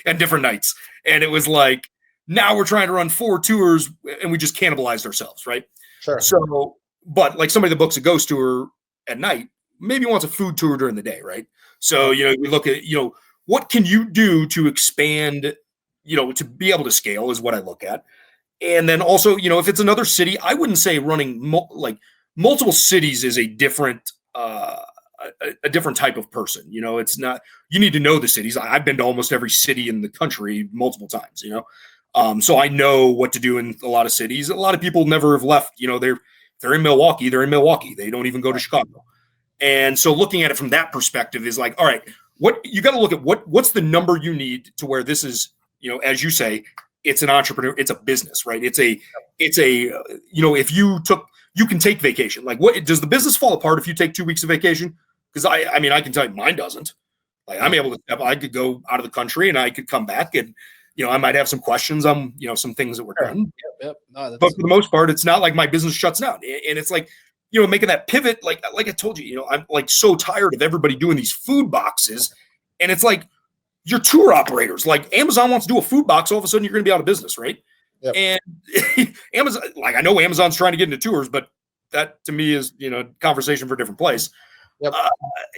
at different nights. And it was like, now we're trying to run 4 tours and we just cannibalized ourselves, right? Sure. So, but like somebody that books a ghost tour at night maybe wants a food tour during the day, right? So, we look at, what can you do to expand, to be able to scale is what I look at. And then also, if it's another city, I wouldn't say running multiple cities is a different type of person. It's not, you need to know the cities. I've been to almost every city in the country multiple times, so I know what to do in a lot of cities. A lot of people never have left, they're in Milwaukee, They don't even go to Chicago. And so looking at it from that perspective is like, all right, what you got to look at what's the number you need to where this is, as you say, it's an entrepreneur, it's a business, right? It's a, if you can take vacation. Like, what does the business fall apart if you take 2 weeks of vacation? Because I can tell you mine doesn't. Like, I'm able to, I could go out of the country and I could come back and, I might have some questions on, some things that we're doing. Yep. No, but for the most part, it's not like my business shuts down. And it's like, making that pivot, like I told you, I'm like so tired of everybody doing these food boxes. And it's like, your tour operators, like Amazon wants to do a food box, all of a sudden you're going to be out of business, right? Yep. And Amazon, like I know Amazon's trying to get into tours, but that to me is, conversation for a different place. Yep.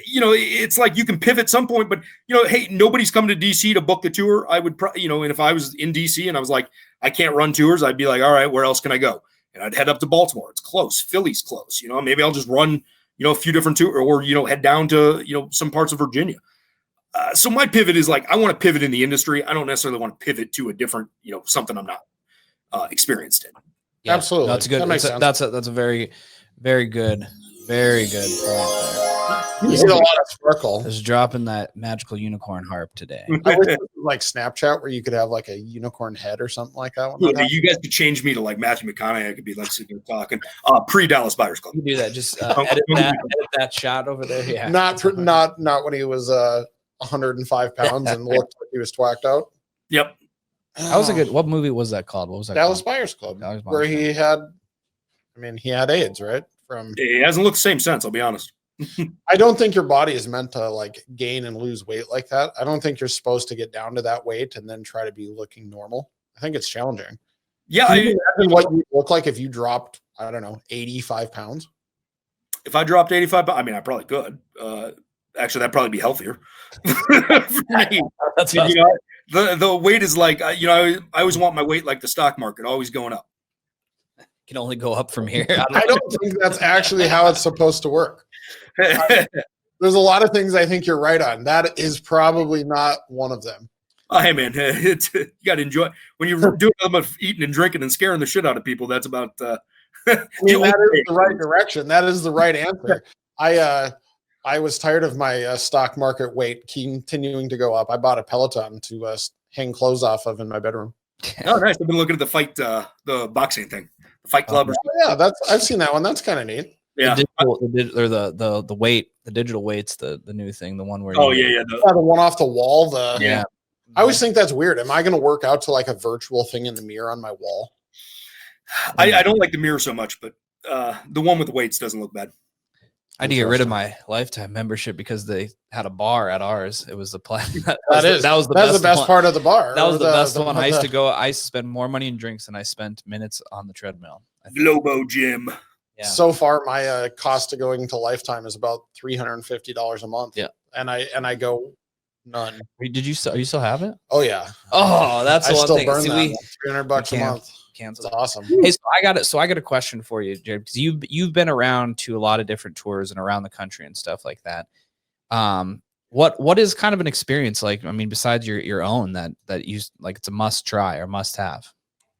It's like you can pivot some point, but hey, nobody's coming to DC to book a tour. I would, and if I was in DC and I was like, I can't run tours, I'd be like, all right, where else can I go? And I'd head up to Baltimore. It's close. Philly's close. Maybe I'll just run, a few different tours or, head down to, some parts of Virginia. So my pivot is like, I want to pivot in the industry. I don't necessarily want to pivot to a different, something I'm not experienced in. Yeah, absolutely. That's good. That makes sense. That's a very, very good point there. You see a lot of sparkle. Just dropping that magical unicorn harp today. I wish it was like Snapchat where you could have like a unicorn head or something like that. You guys could change me to like Matthew McConaughey. I could be like sitting here talking pre-Dallas Buyers Club. You do that. Just edit that shot over there. Yeah. Not when he was 105 pounds and looked like he was twacked out. Yep. That was a good. What movie was that called? What was that? Dallas called? Buyers Club, Dallas Buyers where Club. he had AIDS, right? It hasn't looked the same since. I'll be honest. I don't think your body is meant to like gain and lose weight like that. I don't think you're supposed to get down to that weight and then try to be looking normal. I think it's challenging. Yeah. Can you imagine what you look like if you dropped, I don't know, 85 pounds? If I dropped 85 pounds, I probably could. Actually, that'd probably be healthier. That's the weight is like, I always want my weight like the stock market, always going up. Can only go up from here. I don't think that's actually how it's supposed to work. There's a lot of things I think you're right on. That is probably not one of them. Hey man, you got to enjoy when you're doing nothing but eating and drinking and scaring the shit out of people. That's about. That is the right direction. That is the right answer. I was tired of my stock market weight continuing to go up. I bought a Peloton to hang clothes off of in my bedroom. Oh, nice! I've been looking at the fight, the boxing thing, the Fight Club. Yeah, I've seen that one. That's kind of neat. Yeah, the weight, the digital weights, the new thing, the one where. Oh the one off the wall. Yeah. I always think that's weird. Am I going to work out to like a virtual thing in the mirror on my wall? I don't like the mirror so much, but the one with the weights doesn't look bad. I had to get rid of my lifetime membership because they had a bar at ours. It was the plan. That was the best part of the bar. That was the best one. I used to go. I used to spend more money in drinks than I spent minutes on the treadmill. Globo Gym. Yeah. So far, my cost of going to Lifetime is about $350 a month. Yeah, and I go none. Did you still have it? Oh yeah. Oh, that's I one still thing. burn See, that. $300 a month. Cancel. It's awesome. Hey, so I got a question for you, Jared, because you've been around to a lot of different tours and around the country and stuff like that. What is kind of an experience like? I mean, besides your own that you like, it's a must try or must have.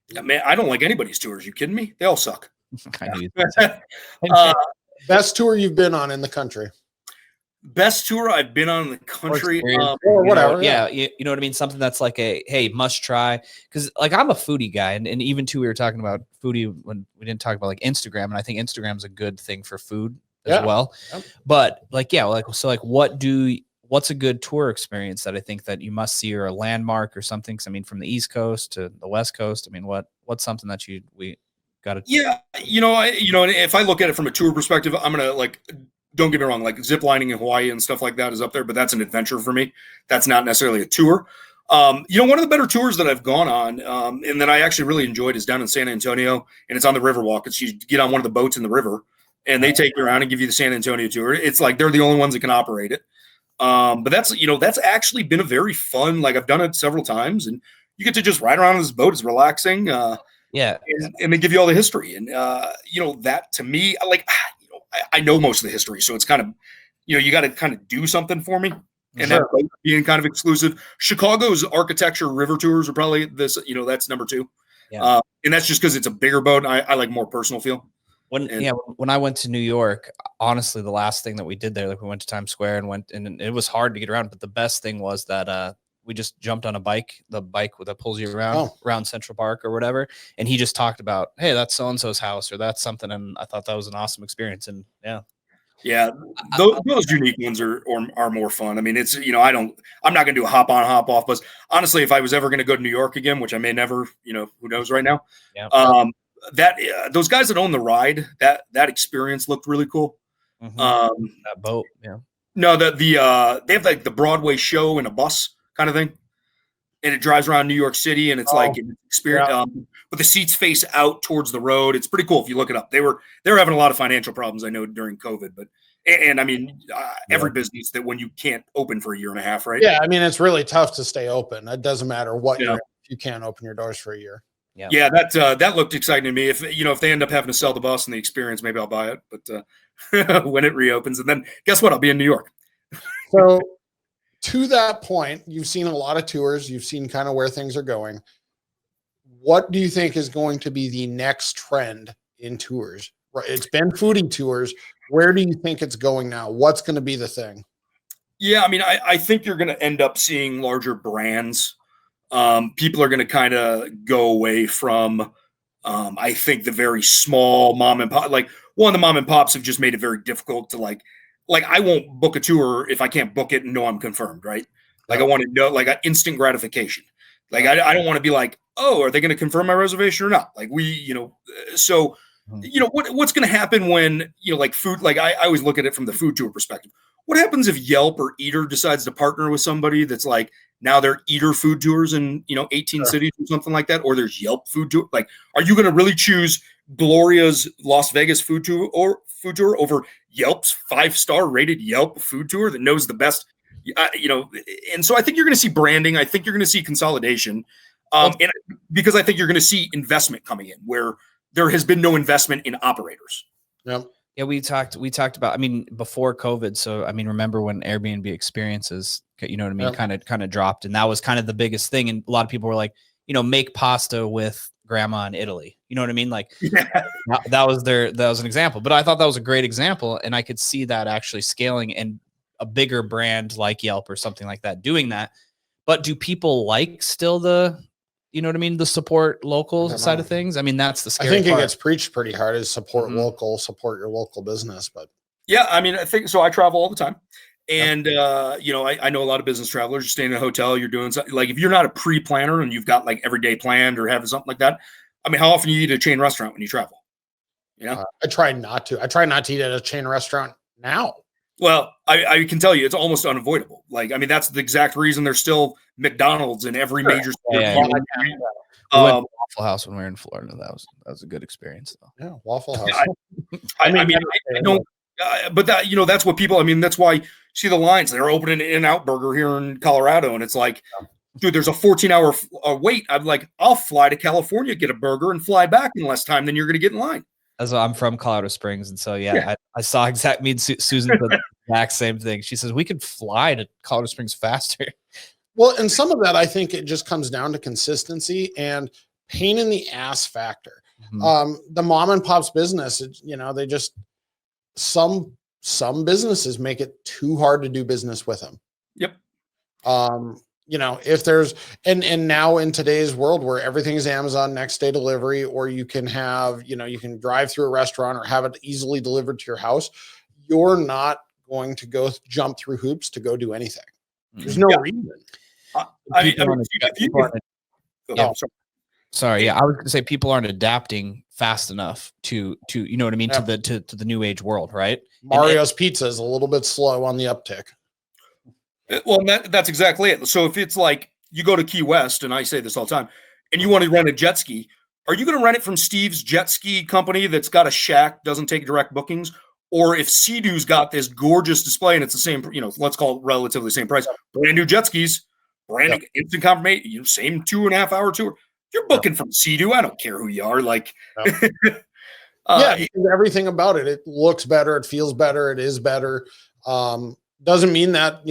Yeah, man, I don't like anybody's tours. You kidding me? They all suck. Best tour you've been on in the country? Best tour I've been on in the country, or whatever. Yeah, you know what I mean. Something that's like hey, must try. Because like I'm a foodie guy, and even too, we were talking about foodie when we didn't talk about like Instagram, and I think Instagram's a good thing for food as well. Yep. But what's a good tour experience that I think that you must see or a landmark or something? Cause I mean, from the East Coast to the West Coast, I mean, what's something that we got to? Yeah, if I look at it from a tour perspective, I'm gonna like. Don't get me wrong, like zip lining in Hawaii and stuff like that is up there, but that's an adventure for me. That's not necessarily a tour. One of the better tours that I've gone on and that I actually really enjoyed is down in San Antonio, and it's on the Riverwalk. It's you get on one of the boats in the river, and they take you around and give you the San Antonio tour. It's like they're the only ones that can operate it. But that's actually been a very fun. Like I've done it several times, and you get to just ride around on this boat. It's relaxing. Yeah, and they give you all the history, and that to me, I know most of the history, so it's kind of you got to kind of do something for me. And Sure. that being kind of exclusive. Chicago's architecture river tours are probably this, that's number 2. Yeah. And that's just because it's a bigger boat. And I like more personal feel. When I went to New York, honestly, the last thing that we did there, like we went to Times Square and it was hard to get around, but the best thing was that we just jumped on the bike that pulls you around Central Park or whatever, and he just talked about, hey, that's so and so's house or that's something, and I thought that was an awesome experience. And yeah, those unique ones are more fun. I mean, it's I'm not gonna do a hop on hop off bus. Honestly, if I was ever gonna go to New York again, which I may never, who knows right now. Yeah. Those guys that own the ride, that experience looked really cool. Mm-hmm. That boat, yeah. No, they have like the Broadway show in a bus kind of thing, and it drives around New York City, and it's like an experience. Yeah. But the seats face out towards the road. It's pretty cool if you look it up. They were having a lot of financial problems, I know, during COVID, but I mean, every business that when you can't open for a year and a half, right? Yeah, I mean, it's really tough to stay open. It doesn't matter what you're in, if you can't open your doors for a year. Yeah, that looked exciting to me. If they end up having to sell the bus and the experience, maybe I'll buy it. But when it reopens, and then guess what? I'll be in New York. So to that point, you've seen a lot of tours. You've seen kind of where things are going. What do you think is going to be the next trend in tours? Right, it's been foodie tours. Where do you think it's going now? What's going to be the thing? Yeah, I mean, I think you're going to end up seeing larger brands. People are going to kind of go away from, I think, the very small mom and pop. Like the mom and pops have just made it very difficult to like I won't book a tour if I can't book it and know I'm confirmed, right? Like I want to know, like instant gratification. Like I don't want to be like, oh, are they going to confirm my reservation or not? Like so what's going to happen when like food? Like I always look at it from the food tour perspective. What happens if Yelp or Eater decides to partner with somebody that's like now they're Eater food tours in 18 cities or something like that, or there's Yelp food tour? Like, are you going to really choose Gloria's Las Vegas food tour over Yelp's 5-star rated Yelp food tour that knows the best? And so I think you're going to see branding. I think you're going to see consolidation, because I think you're going to see investment coming in where there has been no investment in operators. Yep. Yeah, we talked about, I mean, before COVID. So, I mean, remember when Airbnb experiences, kind of dropped, and that was kind of the biggest thing. And a lot of people were like, make pasta with grandma in Italy. You know what I mean? Like that was an example, but I thought that was a great example. And I could see that actually scaling and a bigger brand like Yelp or something like that doing that. But do people like still the support local side of things? I mean, that's the scary part. It gets preached pretty hard is support local, support your local business. But yeah, I mean, I think so. I travel all the time. And, I know a lot of business travelers. You're staying in a hotel, you're doing something like if you're not a pre-planner and you've got like every day planned or having something like that. I mean, how often do you eat at a chain restaurant when you travel? I try not to. I try not to eat at a chain restaurant now. Well, I can tell you it's almost unavoidable. Like, I mean, that's the exact reason there's still McDonald's in every major city. We went to Waffle House when we were in Florida. That was a good experience, though. Yeah, Waffle House. I don't. But that that's what people. I mean, that's why you see the lines. They're opening an In-N-Out Burger here in Colorado, and it's like, dude, there's a 14-hour wait. I'm like, I'll fly to California, get a burger, and fly back in less time than you're going to get in line. As I'm from Colorado Springs, and so I saw me and Susan said the exact same thing. She says we could fly to Colorado Springs faster. Well, and some of that I think it just comes down to consistency and pain in the ass factor. Mm-hmm. The mom and pop's business, they just some businesses make it too hard to do business with them. Yep. If there's and now in today's world where everything is Amazon next day delivery, or you can have, you can drive through a restaurant or have it easily delivered to your house, you're not going to go jump through hoops to go do anything. There's no reason. Sorry. Yeah, I was going to say people aren't adapting fast enough to you know what I mean, to the new age world, right? Mario's Pizza is a little bit slow on the uptick. Well, that's exactly it. So if it's like you go to Key West, and I say this all the time, and you want to rent a jet ski, are you going to rent it from Steve's jet ski company that's got a shack, doesn't take direct bookings? Or if Sea-Doo's got this gorgeous display and it's the same, let's call it relatively the same price, brand new jet skis, brand new instant confirmation, same 2.5 hour tour. You're booking from Sea-Doo. I don't care who you are. Like, everything about it. It looks better. It feels better. It is better. Doesn't mean that,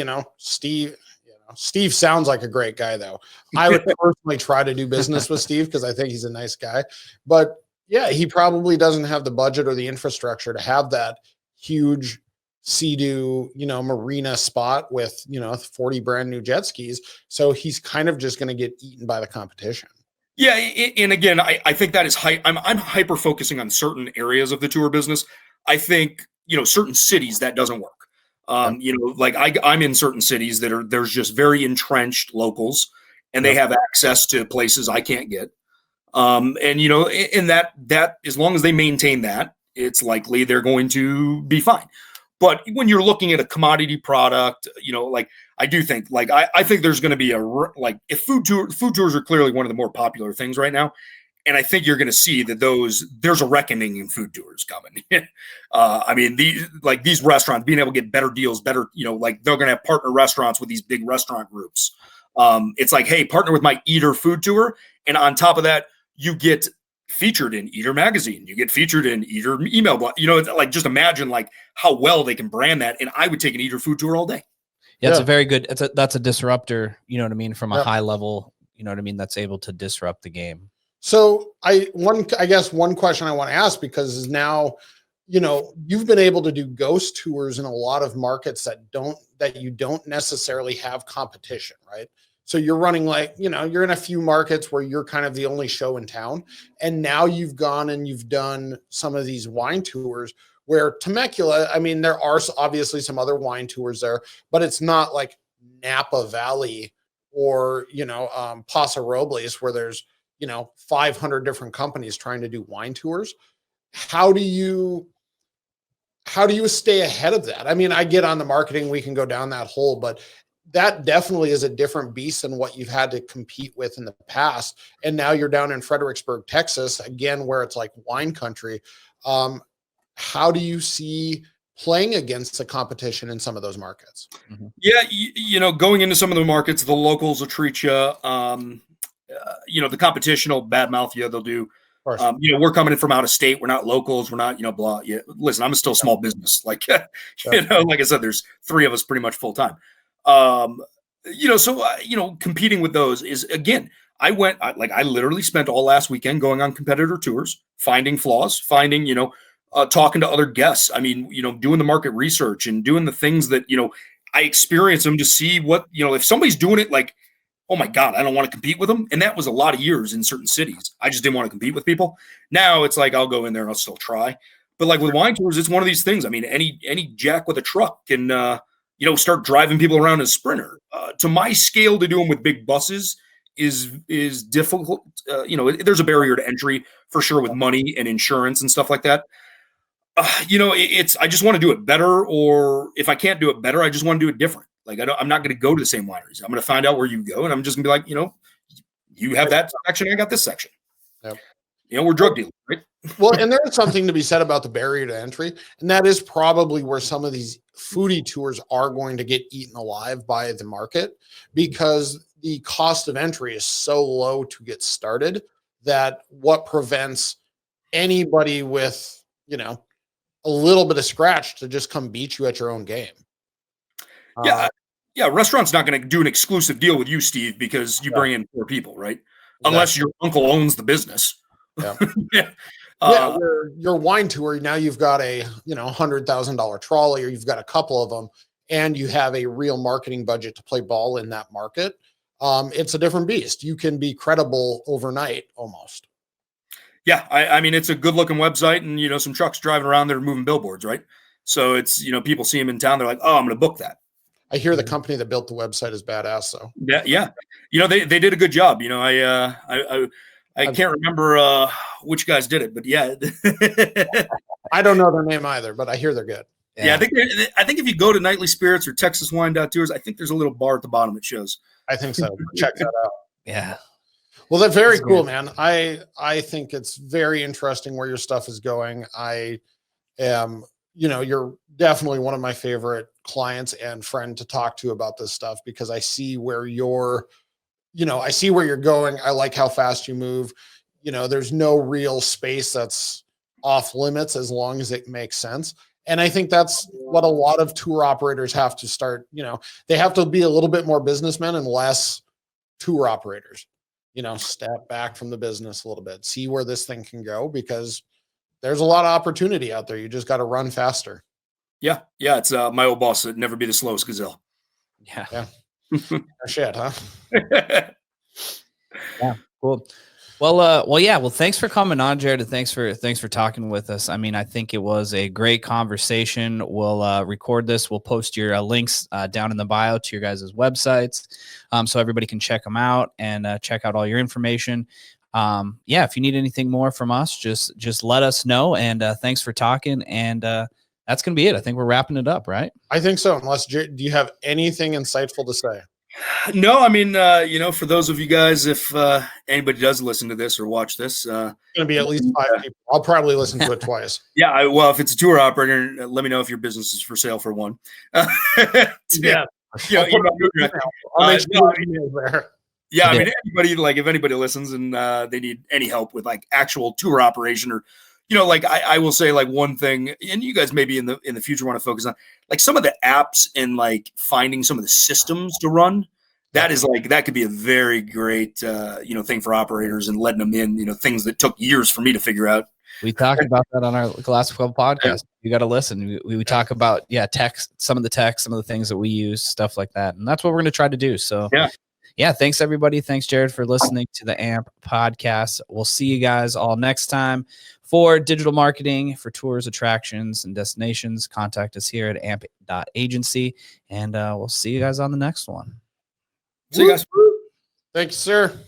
Steve sounds like a great guy, though. I would personally try to do business with Steve because I think he's a nice guy. But yeah, he probably doesn't have the budget or the infrastructure to have that huge Sea-Doo, marina spot with, 40 brand new jet skis. So he's kind of just going to get eaten by the competition. Yeah, and again, I think that is I'm hyper focusing on certain areas of the tour business. I think certain cities that doesn't work. Like I'm in certain cities there's just very entrenched locals, and they have access to places I can't get. And in that as long as they maintain that, it's likely they're going to be fine. But when you're looking at a commodity product, like I do think, like I think there's going to be if food tours are clearly one of the more popular things right now, and I think you're going to see that there's a reckoning in food tours coming. I mean, these restaurants being able to get better deals, like they're going to have partner restaurants with these big restaurant groups. It's like, hey, partner with my Eater food tour, and on top of that, you get featured in Eater magazine. You get featured in Eater email blog. Like just imagine like how well they can brand that. And I would take an Eater food tour all day. Yeah, it's a very good. That's a disruptor. You know what I mean? From a high level. You know what I mean? That's able to disrupt the game. So I guess one question I want to ask, because is now, you've been able to do ghost tours in a lot of markets that you don't necessarily have competition, right? So you're running you're in a few markets where you're kind of the only show in town. And now you've gone and you've done some of these wine tours where Temecula, I mean, there are obviously some other wine tours there, but it's not like Napa Valley or, Paso Robles where there's, 500 different companies trying to do wine tours. How do you stay ahead of that? I mean, I get on the marketing, we can go down that hole, but that definitely is a different beast than what you've had to compete with in the past. And now you're down in Fredericksburg, Texas, again, where it's like wine country. How do you see playing against the competition in some of those markets? Mm-hmm. Yeah, going into some of the markets, the locals will treat you, the competition will badmouth you. They'll do, we're coming in from out of state. We're not locals. We're not, blah. Yeah, listen, I'm still a small business. Like, like I said, there's 3 of us pretty much full time. Competing with those is, again, I literally spent all last weekend going on competitor tours, finding flaws, talking to other guests. I mean, doing the market research and doing the things that, I experience them to see what, if somebody's doing it, like, oh my God, I don't want to compete with them. And that was a lot of years in certain cities. I just didn't want to compete with people. Now it's like, I'll go in there and I'll still try. But like with wine tours, it's one of these things. I mean, any jack with a truck can, start driving people around in a Sprinter. To my scale, to do them with big buses is difficult. There's a barrier to entry for sure with money and insurance and stuff like that. I just want to do it better, or if I can't do it better, I just want to do it different. Like I'm not going to go to the same wineries. I'm going to find out where you go, and I'm just going to be like, you have that section, I got this section. Yep. We're drug dealers, right? Well, and there's something to be said about the barrier to entry, and that is probably where some of these foodie tours are going to get eaten alive by the market, because the cost of entry is so low to get started that what prevents anybody with, a little bit of scratch to just come beat you at your own game. Yeah. Restaurant's not going to do an exclusive deal with you, Steve, because you bring in 4 people, right? Exactly. Unless your uncle owns the business. Yeah. Your wine tour, now you've got a, $100,000 trolley, or you've got a couple of them, and you have a real marketing budget to play ball in that market. It's a different beast. You can be credible overnight almost. Yeah. I mean, it's a good looking website, and, some trucks driving around there moving billboards, right? So it's, people see them in town. They're like, oh, I'm going to book that. I hear the company that built the website is badass, though. Yeah. They did a good job. I can't remember which guys did it, but yeah. I don't know their name either, but I hear they're good. Yeah, I think if you go to Nightly Spirits or TexasWine.Tours, I think there's a little bar at the bottom that shows. I think so. Check that out. Yeah. Well, that's very That's cool, good. man. I think it's very interesting where your stuff is going. I am, you're definitely one of my favorite clients and friend to talk to about this stuff because I see where I see where you're going. I like how fast you move. There's no real space that's off limits as long as it makes sense. And I think that's what a lot of tour operators have to start, they have to be a little bit more businessmen and less tour operators, step back from the business a little bit, see where this thing can go because there's a lot of opportunity out there. You just got to run faster. Yeah. Yeah. It's my old boss said, never be the slowest gazelle. Yeah. No shit, huh? Cool. Well, thanks for coming on, Jared. And thanks for talking with us. I mean, I think it was a great conversation. We'll record this. We'll post your links down in the bio to your guys' websites, so everybody can check them out and check out all your information. If you need anything more from us, just let us know. And thanks for talking. And that's gonna be it. I think we're wrapping it up, right? I think so. Unless, do you have anything insightful to say? No, I mean, for those of you guys, if anybody does listen to this or watch this, It's going to be at least 5 people. I'll probably listen to it twice. yeah, if it's a tour operator, let me know if your business is for sale for one. Yeah. Yeah, I'll make sure email there. yeah, I mean, anybody, if anybody listens and they need any help with actual tour operation or, I will say one thing, and you guys maybe in the future want to focus on some of the apps and finding some of the systems to run. That is that could be a very great, thing for operators and letting them in, things that took years for me to figure out. We talked about that on our last couple podcasts. You got to listen. We talk about some of the things that we use, stuff like that, and that's what we're going to try to do. So yeah, thanks everybody. Thanks Jared for listening to the AMP podcast. We'll see you guys all next time for digital marketing for tours, attractions, and destinations. Contact us here at AAMP.agency, and we'll see you guys on the next one. See you guys. Thank you, sir.